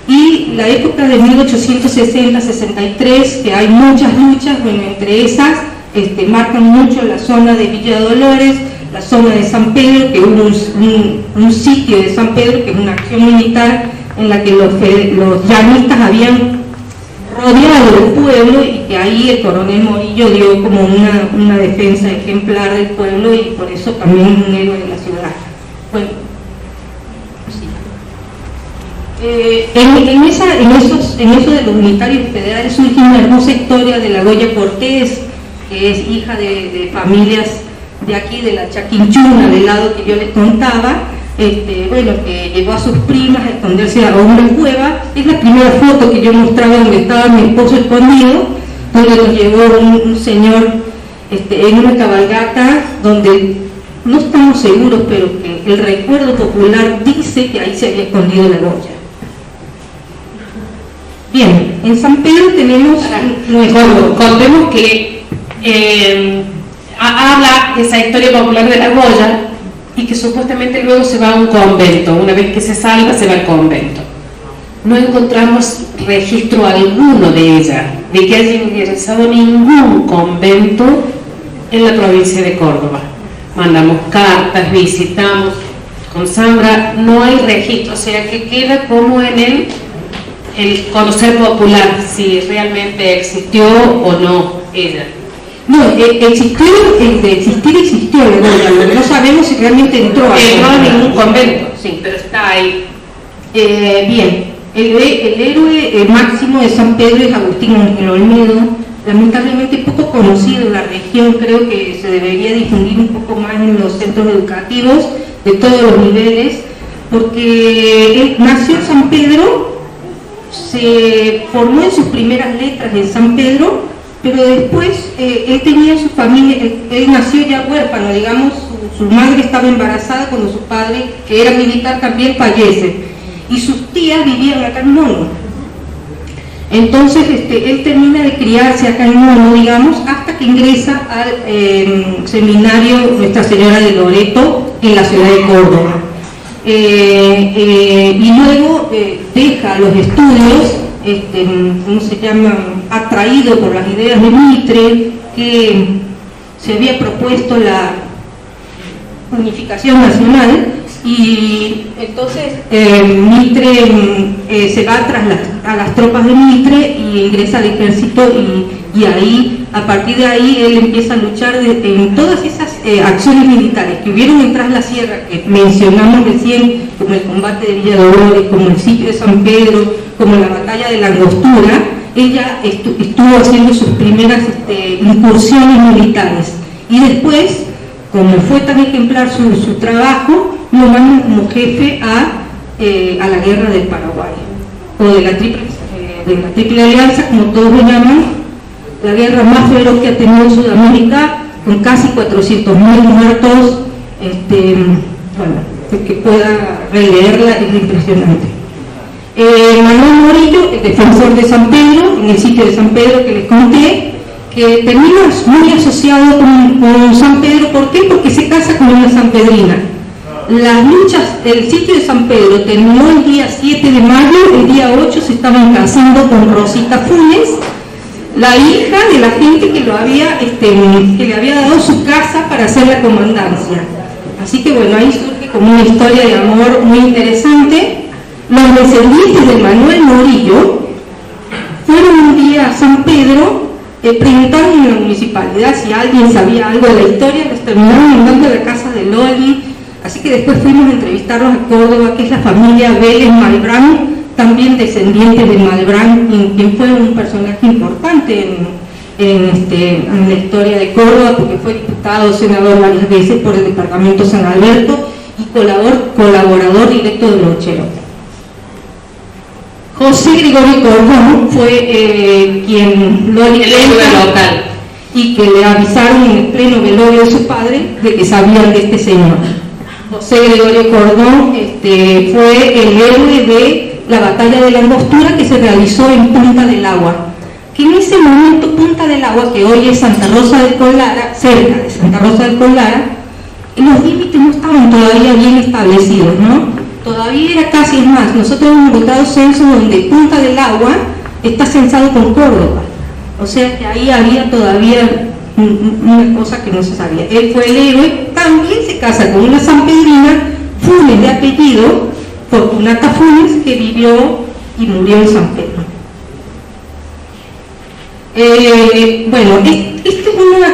y la época de 1860-63, que hay muchas luchas, bueno, entre esas marcan mucho la zona de Villa Dolores, la zona de San Pedro, que hubo un sitio de San Pedro, que es una acción militar en la que los llanistas habían rodeado el pueblo y que ahí el coronel Morillo dio como una defensa ejemplar del pueblo y por eso también es un héroe de la ciudad. Bueno, en eso de los unitarios federales surge una hermosa historia de la Goya Cortés, que es hija de familias de aquí, de la Chaquinchuna, del lado que yo les contaba, bueno, que llegó a sus primas a esconderse a una cueva. Es la primera foto que yo mostraba donde estaba mi esposo escondido, donde nos llevó un señor en una cabalgata, donde no estamos seguros, pero que el recuerdo popular dice que ahí se había escondido la Goya. Bien, en San Pedro tenemos nuestro... Contemos que habla esa historia popular de la Goya y que supuestamente luego se va a un convento. Una vez que se salva, se va al convento. No encontramos registro alguno de ella, de que haya ingresado ningún convento en la provincia de Córdoba. Mandamos cartas, visitamos con Sandra, no hay registro, o sea que queda como en el conocer popular, si realmente existió o no ella. No, existió la Goya, lo que no sabemos si realmente entró a ningún convento, sí, pero está ahí. Bien, el héroe máximo de San Pedro es Agustín Ángel Olmedo, lamentablemente poco conocido en la región, creo que se debería difundir un poco más en los centros educativos de todos los niveles, porque él nació en San Pedro, se formó en sus primeras letras en San Pedro, pero después él tenía su familia, él nació ya huérfano, digamos, su madre estaba embarazada cuando su padre, que era militar, también fallece, y sus tías vivían acá en Mono. Entonces él termina de criarse acá en Mono, digamos, hasta que ingresa al seminario Nuestra Señora de Loreto en la ciudad de Córdoba. Y luego deja los estudios, ¿cómo se llama?, atraído por las ideas de Mitre, que se había propuesto la unificación nacional, y entonces Mitre se va a las tropas de Mitre y ingresa al ejército, y ahí, a partir de ahí, él empieza a luchar en todas esas acciones militares que hubieron en Tras la Sierra, que mencionamos recién, como el combate de Villa Dolores, como el sitio de San Pedro, como la batalla de la Angostura. Ella estuvo haciendo sus primeras incursiones militares, y después, como fue tan ejemplar su trabajo, lo mandan como jefe a la guerra del Paraguay, o de la Triple Alianza, como todos lo llaman, la guerra más feroz que ha tenido Sudamérica, con casi 400.000 muertos. Bueno, el que pueda releerla es impresionante. Manuel Morillo, el defensor de San Pedro, en el sitio de San Pedro que les conté, que termina muy asociado con San Pedro. ¿Por qué? Porque se casa con una sanpedrina. Las luchas del sitio de San Pedro terminó el día 7 de mayo, el día 8 se estaban casando con Rosita Funes, la hija de la gente que le había dado su casa para hacer la comandancia. Así que bueno, ahí surge como una historia de amor muy interesante. Los descendientes de Manuel Morillo fueron un día a San Pedro, preguntaron en la municipalidad si alguien sabía algo de la historia, les terminaron mandando a la casa de Loli, así que después fuimos a entrevistarlos a Córdoba, que es la familia Vélez Malbrán, también descendientes de Malbrán, quien fue un personaje importante en la historia de Córdoba, porque fue diputado, senador varias veces por el departamento San Alberto y colaborador directo de Lochero. José Gregorio Cordón fue quien lo local y que le avisaron en el pleno velorio de su padre de que sabían de este señor. José Gregorio Cordón fue el héroe de la batalla de la Angostura, que se realizó en Punta del Agua, que en ese momento Punta del Agua, que hoy es Santa Rosa del Colara, cerca de Santa Rosa del Colara, los límites no estaban todavía bien establecidos, ¿no? todavía era casi, es más, nosotros hemos votado censo donde Punta del Agua está censado con Córdoba, o sea que ahí había todavía una cosa que no se sabía. Él fue el héroe, también se casa con una sanpedrina, Funes de apellido, Fortunata Funes, que vivió y murió en San Pedro. Bueno, esta es una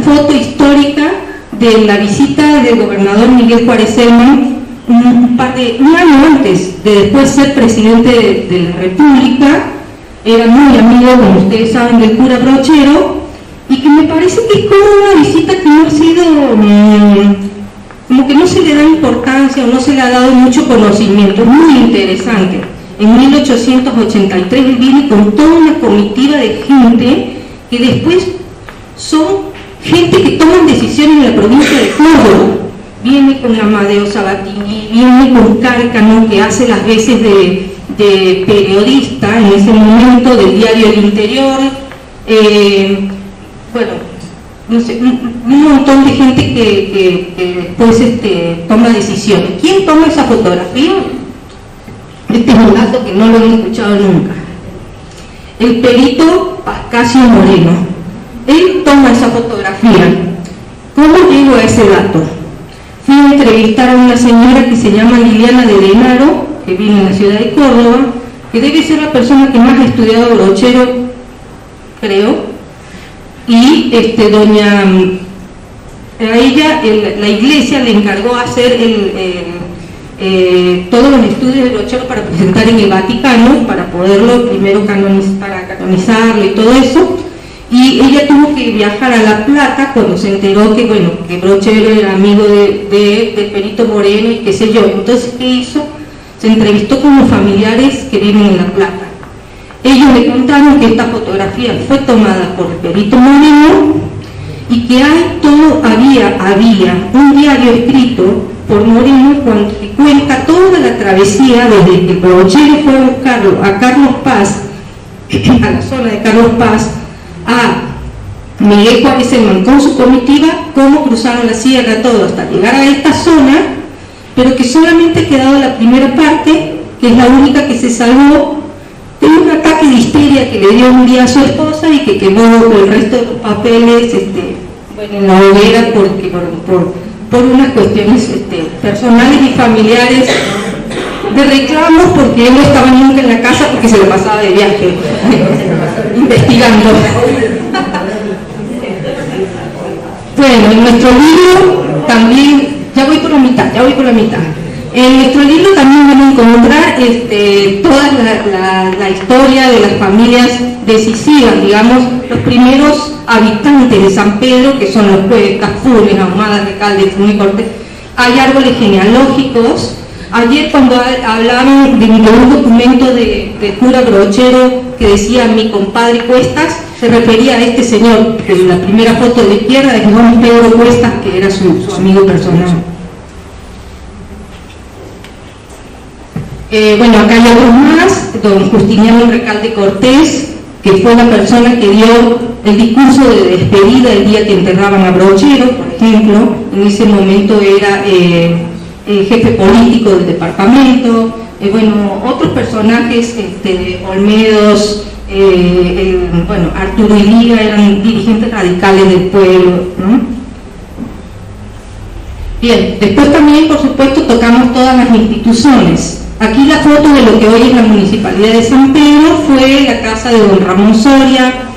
foto histórica de la visita del gobernador Miguel Juárez Celman un año antes de después ser presidente de la República. Era muy amigo, como ustedes saben, del cura Brochero, y que me parece que es como una visita que no ha sido, como que no se le da importancia o no se le ha dado mucho conocimiento. Muy interesante. En 1883 él viene con toda una comitiva de gente que después son gente que toman decisiones en la provincia de Córdoba. Viene con Amadeo Sabatini, viene con Cárcano, que hace las veces de periodista en ese momento del diario El Interior. Bueno, no sé, un montón de gente que después toma decisiones. ¿Quién toma esa fotografía? Este es un dato que no lo he escuchado nunca. El perito Pascasio Moreno. Él toma esa fotografía. ¿Cómo llego a ese dato? Fui a entrevistar a una señora que se llama Liliana de Denaro, que vive en la ciudad de Córdoba, que debe ser la persona que más ha estudiado Brochero, creo, y a ella la iglesia le encargó hacer todos los estudios de Brochero para presentar en el Vaticano, para poderlo primero canonizarlo y todo eso. Y ella tuvo que viajar a La Plata cuando se enteró que, bueno, que Brochero era amigo de Perito Moreno y qué sé yo. Entonces, ¿qué hizo? Se entrevistó con los familiares que viven en La Plata. Ellos le contaron que esta fotografía fue tomada por Perito Moreno y que había un diario escrito por Moreno que cuenta toda la travesía desde que Brochero fue a buscarlo a Carlos Paz, a la zona de Carlos Paz, a Miguel Juárez Celman con su comitiva, cómo cruzaron la sierra, todo hasta llegar a esta zona, pero que solamente ha quedado la primera parte, que es la única que se salvó de un ataque de histeria que le dio un día a su esposa y que quemó el resto de los papeles en la hoguera por unas cuestiones personales y familiares de reclamos, porque él no estaba nunca en la casa porque se lo pasaba de viaje investigando. Bueno, en nuestro libro también, ya voy por la mitad. En nuestro libro también van a encontrar toda la historia de las familias decisivas, digamos, los primeros habitantes de San Pedro, que son los Cuevas, Funes, Ahumadas, Recalde, Funes, Cortés. Hay árboles genealógicos. Ayer cuando hablaban de un documento de cura Brochero que decía mi compadre Cuestas, se refería a este señor, que en la primera foto de la izquierda es Juan Pedro Cuestas, que era su amigo personal. Bueno, acá hay otros más, don Justiniano Recalde Cortés, que fue la persona que dio el discurso de despedida el día que enterraban a Brochero, por ejemplo. En ese momento era jefe político del departamento. Bueno, otros personajes, Olmedos, Arturo y Liga eran dirigentes radicales del pueblo, ¿no? Bien, después también, por supuesto, tocamos todas las instituciones. Aquí la foto de lo que hoy es la Municipalidad de San Pedro fue la casa de don Ramón Soria,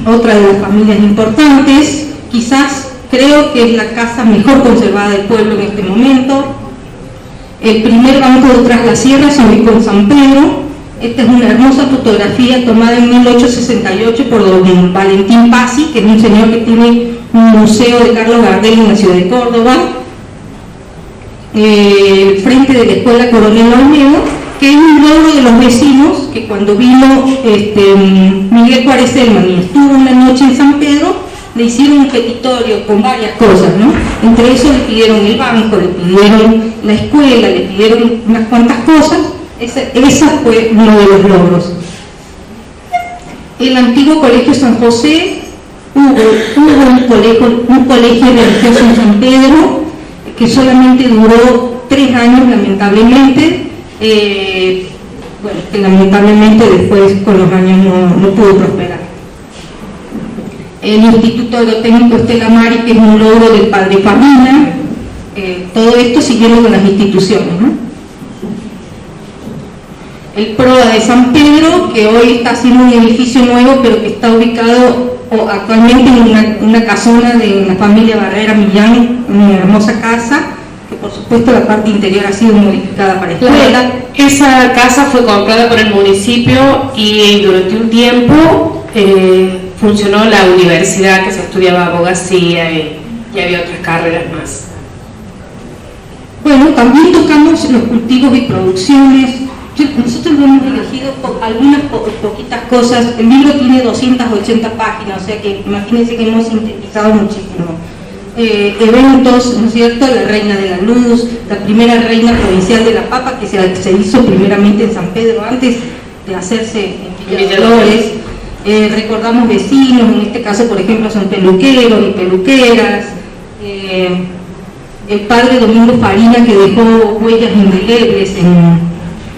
otra de las familias importantes, quizás creo que es la casa mejor conservada del pueblo en este momento. El primer banco de Tras la Sierra se ubicó en San Pedro. Esta es una hermosa fotografía tomada en 1868 por don Valentín Pazzi, que es un señor que tiene un museo de Carlos Gardel en la ciudad de Córdoba. Frente de la Escuela Coronel Olmedo, que es un logro de los vecinos, que cuando vino Miguel Juárez Celman y estuvo una noche en San Pedro, le hicieron un petitorio con varias cosas, ¿no? Entre eso le pidieron el banco, le pidieron la escuela, le pidieron unas cuantas cosas. Esa fue uno de los logros. El antiguo Colegio San José, hubo un colegio religioso en San Pedro, que solamente duró 3 años lamentablemente, bueno, que lamentablemente después con los años no pudo prosperar. El Instituto Agrotécnico Estela Maris, que es un logro del padre Farina, todo esto siguiendo con las instituciones, ¿no? El PROA de San Pedro, que hoy está haciendo un edificio nuevo, pero que está ubicado actualmente en una casona de la familia Barrera Millán, una hermosa casa, que por supuesto la parte interior ha sido modificada para escuela. Esa casa fue comprada por el municipio y durante un tiempo funcionó la universidad, que se estudiaba abogacía y había otras carreras más. Bueno, también tocamos los cultivos y producciones. Nosotros lo hemos elegido algunas poquitas cosas. El libro tiene 280 páginas, o sea que imagínense que hemos sintetizado muchísimo. Eventos, ¿no es cierto? La Reina de la Luz, la primera reina provincial de la papa, que se hizo primeramente en San Pedro antes de hacerse en Villa Dolores. Recordamos vecinos, en este caso por ejemplo son peluqueros y peluqueras. El padre Domingo Farina, que dejó huellas indelebles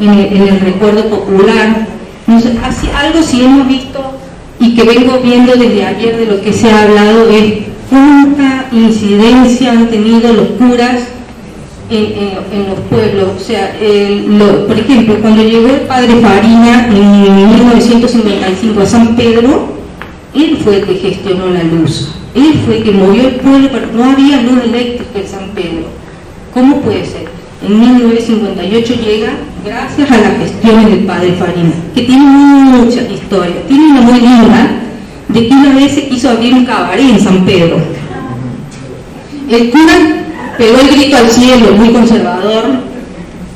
en el recuerdo popular. No sé, algo sí hemos visto y que vengo viendo desde ayer de lo que se ha hablado es cuánta incidencia han tenido los curas en los pueblos. O sea, por ejemplo, cuando llegó el padre Farina en 1955 a San Pedro, él fue el que gestionó la luz, él fue el que movió el pueblo, pero no había luz eléctrica en San Pedro. ¿Cómo puede ser? En 1958 llega gracias a las gestiones del padre Farina, que tiene mucha historia. Tiene una muy linda, de que una vez se quiso abrir un cabaret en San Pedro. El cura pegó el grito al cielo, muy conservador,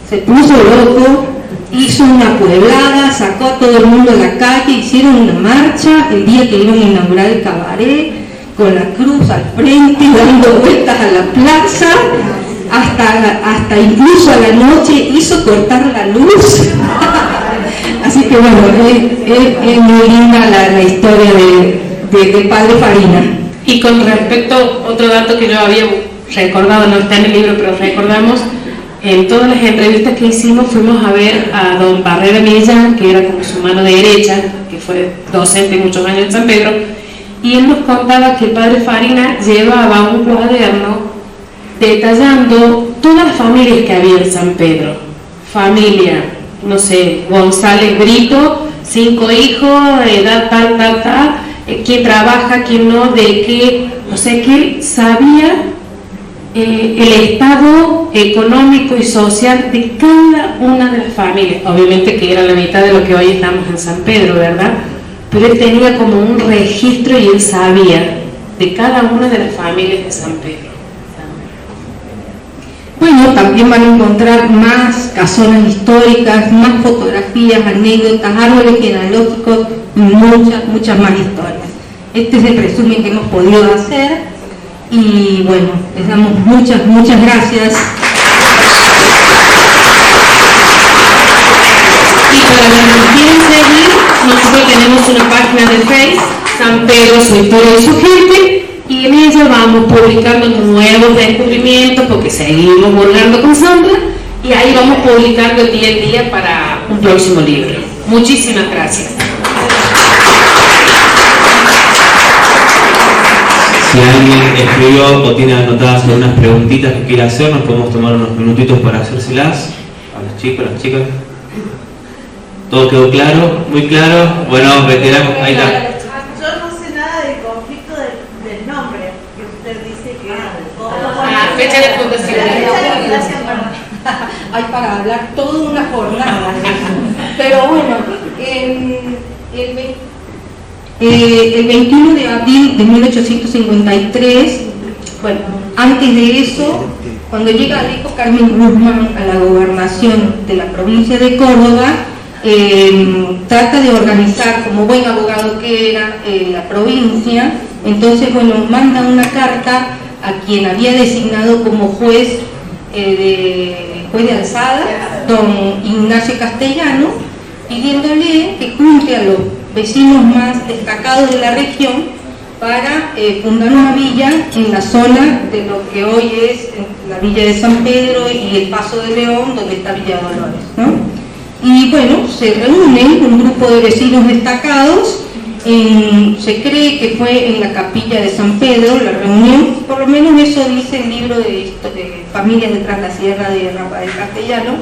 se puso loco, hizo una pueblada, sacó a todo el mundo de la calle, hicieron una marcha el día que iban a inaugurar el cabaret, con la cruz al frente, dando vueltas a la plaza, hasta incluso a la noche hizo cortar la luz. Así que bueno, es muy linda la historia del padre Farina. Y con respecto, otro dato que yo había recordado, no está en el libro, pero recordamos, en todas las entrevistas que hicimos fuimos a ver a don Barrera Millán, que era como su mano derecha, que fue docente muchos años en San Pedro, y él nos contaba que el padre Farina llevaba un cuaderno detallando todas las familias que había en San Pedro. Familia, no sé, González Brito, 5 hijos, edad tal, quién trabaja, quién no, de qué, o sea que él sabía el estado económico y social de cada una de las familias. Obviamente que era la mitad de lo que hoy estamos en San Pedro, ¿verdad? Pero él tenía como un registro y él sabía de cada una de las familias de San Pedro. Bueno, también van a encontrar más casonas históricas, más fotografías, anécdotas, árboles genealógicos y muchas más historias. Este es el resumen que hemos podido hacer y bueno, les damos muchas gracias. Y para los que quieren seguir, nosotros tenemos una página de Facebook, San Pedro, su historia y su gente, y en ella vamos publicando nuevos descubrimientos porque seguimos volando con Sandra y ahí vamos publicando día en día para un próximo libro. Muchísimas gracias. Si alguien escribió o tiene anotadas algunas preguntitas que quiera hacer, nos podemos tomar unos minutitos para hacérselas a los chicos, a las chicas. ¿Todo quedó claro? ¿Muy claro? Bueno, veteranos, ahí está. Yo no sé nada del conflicto del nombre que usted dice que Ah, fecha de fundación. Hay para hablar toda una jornada. Pero bueno, el 21 de abril de 1853, bueno, antes de eso, cuando llega Alejo Carmen Guzmán a la gobernación de la provincia de Córdoba, trata de organizar, como buen abogado que era, la provincia. Entonces, bueno, manda una carta a quien había designado como juez de alzada, don Ignacio Castellano, pidiéndole que junte a los vecinos más destacados de la región para fundar una villa en la zona de lo que hoy es la villa de San Pedro y el Paso de León, donde está Villa Dolores, ¿no? Y bueno, se reúnen un grupo de vecinos destacados, se cree que fue en la capilla de San Pedro la reunión, por lo menos eso dice el libro de Familias de Tras la Sierra de Rafael Castellano,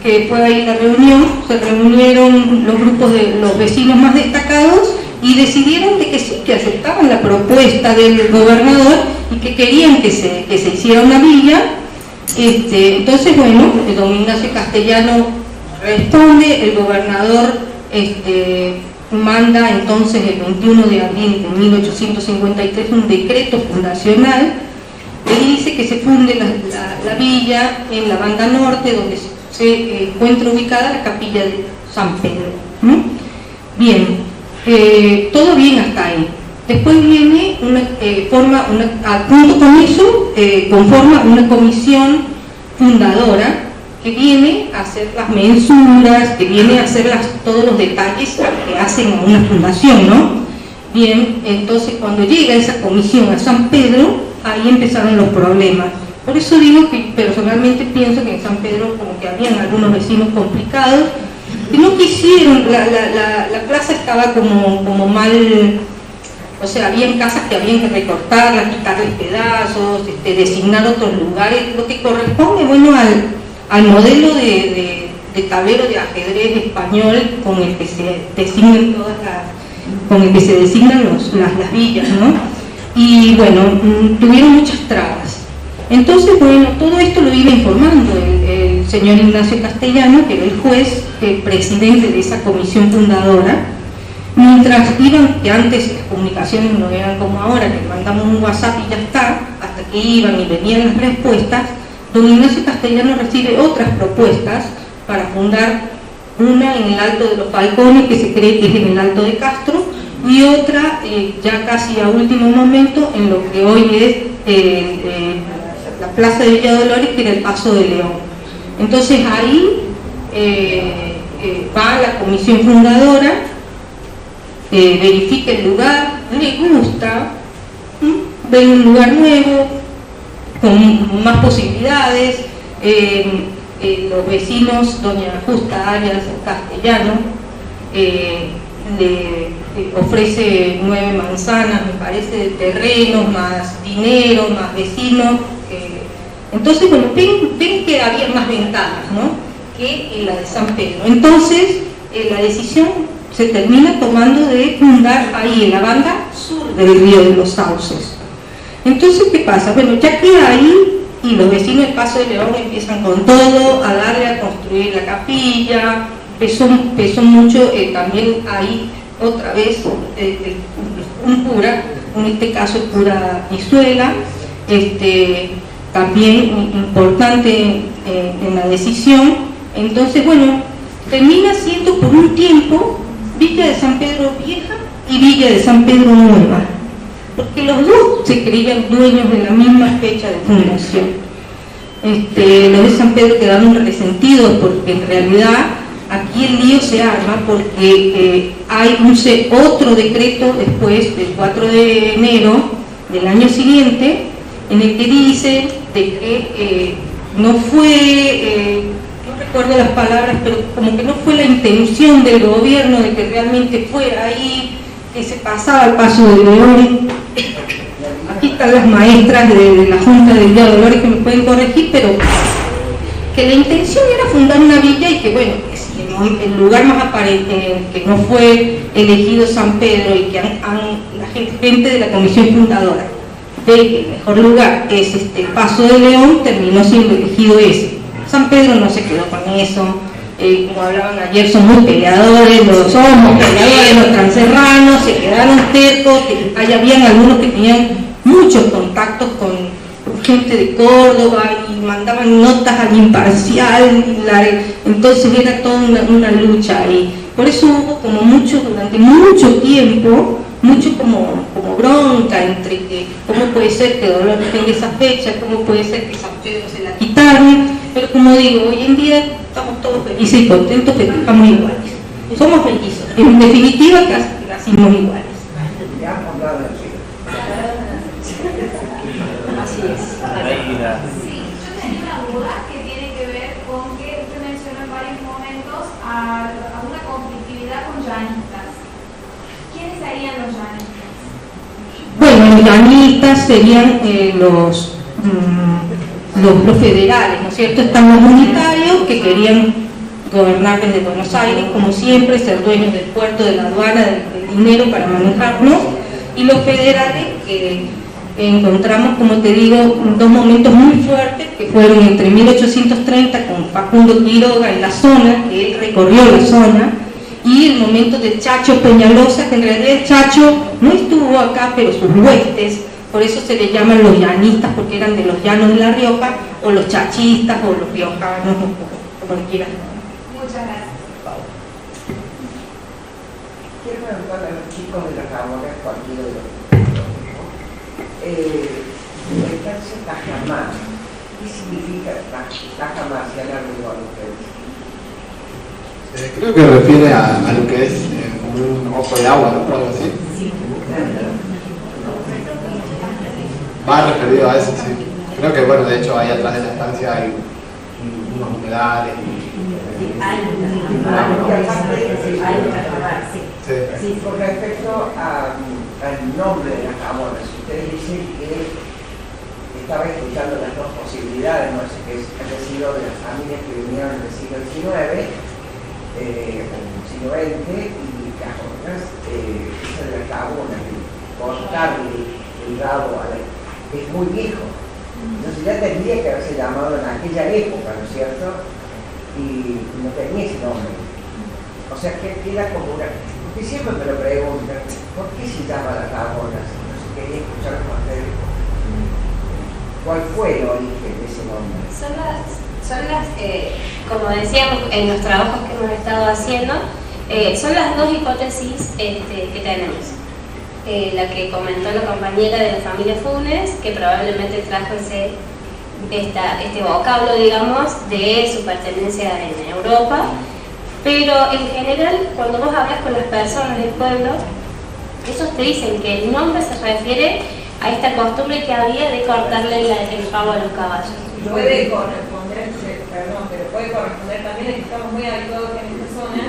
que fue ahí la reunión. Se reunieron los grupos de los vecinos más destacados y decidieron de que sí, que aceptaban la propuesta del gobernador y que querían que se hiciera una villa. Entonces, bueno, el don Ignacio Castellano responde, el gobernador manda entonces el 21 de abril de 1853 un decreto fundacional y dice que se funde la villa en la banda norte, donde se encuentra ubicada la capilla de San Pedro. Bien, todo bien hasta ahí. Después viene junto con eso conforma una comisión fundadora que viene a hacer las mensuras, que viene a hacer todos los detalles que hacen a una fundación, ¿no? Bien, entonces cuando llega esa comisión a San Pedro, ahí empezaron los problemas. Por eso digo que personalmente pienso que en San Pedro como que habían algunos vecinos complicados que no quisieron, la plaza estaba como mal, o sea, habían casas que habían que recortarlas, quitarles pedazos, designar otros lugares, lo que corresponde, bueno, al modelo de tablero de ajedrez español con el que se designan las villas, ¿no? Y bueno, tuvieron muchas trabas. Entonces, bueno, todo esto lo iba informando el señor Ignacio Castellano, que era el juez, el presidente de esa comisión fundadora, mientras iban, que antes las comunicaciones no eran como ahora, que mandamos un WhatsApp y ya está, hasta que iban y venían las respuestas. Don Ignacio Castellano recibe otras propuestas para fundar una en el Alto de los Falcones, que se cree que es en el Alto de Castro, y otra ya casi a último momento en lo que hoy es la Plaza de Villa Dolores, que era el Paso de León. Entonces ahí va la comisión fundadora, verifica el lugar, le gusta, ve un lugar nuevo, con más posibilidades. Los vecinos, doña Justa Arias Castellano, le ofrece 9 manzanas, me parece, de terrenos, más dinero, más vecinos. Entonces, bueno, ven que había más ventajas, ¿no?, que en la de San Pedro. Entonces, la decisión se termina tomando de fundar ahí, en la banda sur del río de los Sauces. Entonces, ¿qué pasa? Bueno, ya queda ahí y los vecinos del Paso de León empiezan con todo a darle a construir la capilla. Pesó mucho también ahí otra vez un cura, en este caso el cura Pizuela, también importante en la decisión. Entonces, bueno, termina siendo por un tiempo Villa de San Pedro Vieja y Villa de San Pedro Nueva, porque los dos se creían dueños de la misma fecha de fundación. Los de San Pedro quedaron resentidos porque en realidad aquí el lío se arma porque hay otro decreto después del 4 de enero del año siguiente en el que dice de que no fue, no recuerdo las palabras, pero como que no fue la intención del gobierno de que realmente fuera ahí, que se pasaba el Paso de León. Aquí están las maestras de la Junta de Villa Dolores que me pueden corregir, pero que la intención era fundar una villa y que, bueno, el lugar más aparente que no fue elegido San Pedro y que la gente de la comisión fundadora ve que el mejor lugar es Paso de León, terminó siendo elegido ese. San Pedro no se quedó con eso. Como hablaban ayer, somos peleadores, los transerranos, se quedaron tercos, habían algunos que tenían muchos contactos con gente de Córdoba y mandaban notas al Imparcial, entonces era toda una lucha ahí. Por eso hubo como durante mucho tiempo, mucho como bronca entre que cómo puede ser que Dolores tenga esa fecha, cómo puede ser que San Pedro se la quitaron, pero como digo, hoy en día estamos todos felices y contentos, festejamos iguales, somos mellizos, en definitiva casi nacimos iguales. a una conflictividad con llanistas. ¿Quiénes serían los llanistas? Bueno, los llanistas serían los federales, ¿no es cierto? Están los unitarios que querían gobernar desde Buenos Aires, como siempre, ser dueños del puerto, de la aduana, del dinero para manejarnos, y los federales que encontramos, como te digo, dos momentos muy fuertes que fueron entre 1830 con Facundo Quiroga en la zona, que él recorrió la zona, y el momento de Chacho Peñalosa, que en realidad el Chacho no estuvo acá, pero sus huestes, por eso se le llaman los llanistas, porque eran de los llanos de La Rioja, o los chachistas, o los riojanos, o como quieran. Muchas gracias. Quiero preguntarle a los chicos de las Ramonas, cualquiera de los entonces Tajamar, ¿qué significa Tajamar? Si han averiguado ustedes. Creo que refiere a lo que es un ojo de agua, ¿no? O algo así. Sí. Va referido a eso, sí. Creo que, bueno, de hecho ahí atrás de la estancia hay unos humedales. Sí, con respecto al nombre de las Ramonas, ustedes dicen que estaba escuchando las dos posibilidades, no sé, que es el sido de las familias que vinieron en el siglo XIX, el siglo XX, y Cajonas, esa de las Lagunas, cortarle el rabo a la, es muy viejo. Entonces ya tendría que haberse llamado en aquella época, ¿no es cierto? Y no tenía ese nombre. O sea que queda como una... Porque siempre me lo preguntan, ¿por qué se llama las Ramonas? No sé, quería escuchar con ustedes. ¿Cuál fue el origen de ese nombre? Son las como decíamos en los trabajos que hemos estado haciendo, son las dos hipótesis que tenemos. La que comentó la compañera de la familia Funes, que probablemente trajo este vocablo, digamos, de su pertenencia en Europa, pero en general, cuando vos hablas con las personas del pueblo, ellos te dicen que el nombre se refiere a esta costumbre que había de cortarle el rabo a los caballos. Puede corresponder, perdón, pero puede corresponder también a que estamos muy habituados que en esta zona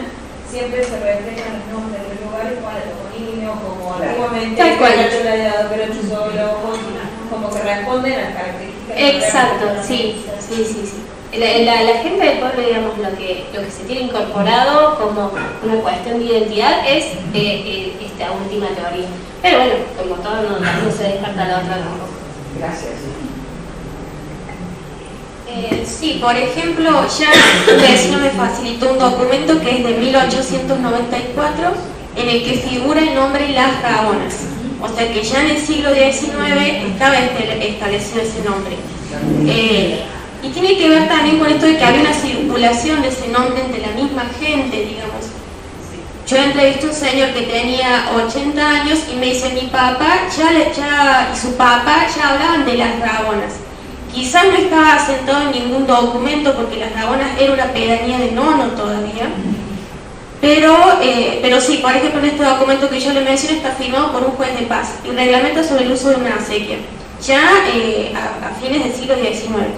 siempre se reflejan los nombres de los lugares con el toponimio, como antiguamente Cacho Ladeado, Pero Chusolo, como que responden a las características. Exacto, sí. La gente del pueblo, digamos, lo que se tiene incorporado como una cuestión de identidad es esta última teoría. Pero bueno, como todo, no se descarta la otra tampoco. Gracias. Sí, por ejemplo, ya el vecino me facilitó un documento que es de 1894 en el que figura el nombre Las Ramonas. O sea que ya en el siglo XIX estaba establecido ese nombre. Y tiene que ver también con esto de que había una circulación de ese nombre entre la misma gente, digamos. Yo entrevisté a un señor que tenía 80 años y me dice, mi papá y su papá ya hablaban de Las Ramonas. Quizás no estaba asentado en ningún documento porque Las Ramonas era una pedanía de Nono todavía. Pero sí, por ejemplo, en este documento que yo le menciono está firmado por un juez de paz y reglamenta sobre el uso de una acequia, ya a fines del siglo XIX.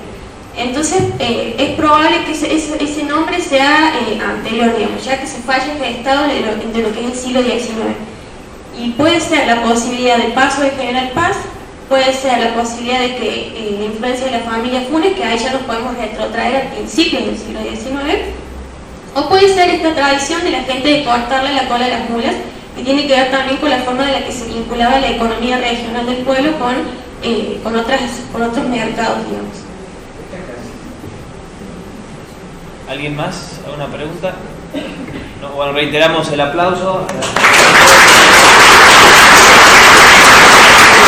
Entonces, es probable que ese nombre sea anterior, digamos, ya que se falla gestado de lo que es el siglo XIX. Y puede ser la posibilidad del paso de General Paz, puede ser la posibilidad de que la influencia de la familia Funes, que ahí ya nos podemos retrotraer al principio del siglo XIX, o puede ser esta tradición de la gente de cortarle la cola a las mulas, que tiene que ver también con la forma de la que se vinculaba la economía regional del pueblo con otros mercados, digamos. ¿Alguien más? ¿Alguna pregunta? No, bueno, reiteramos el aplauso.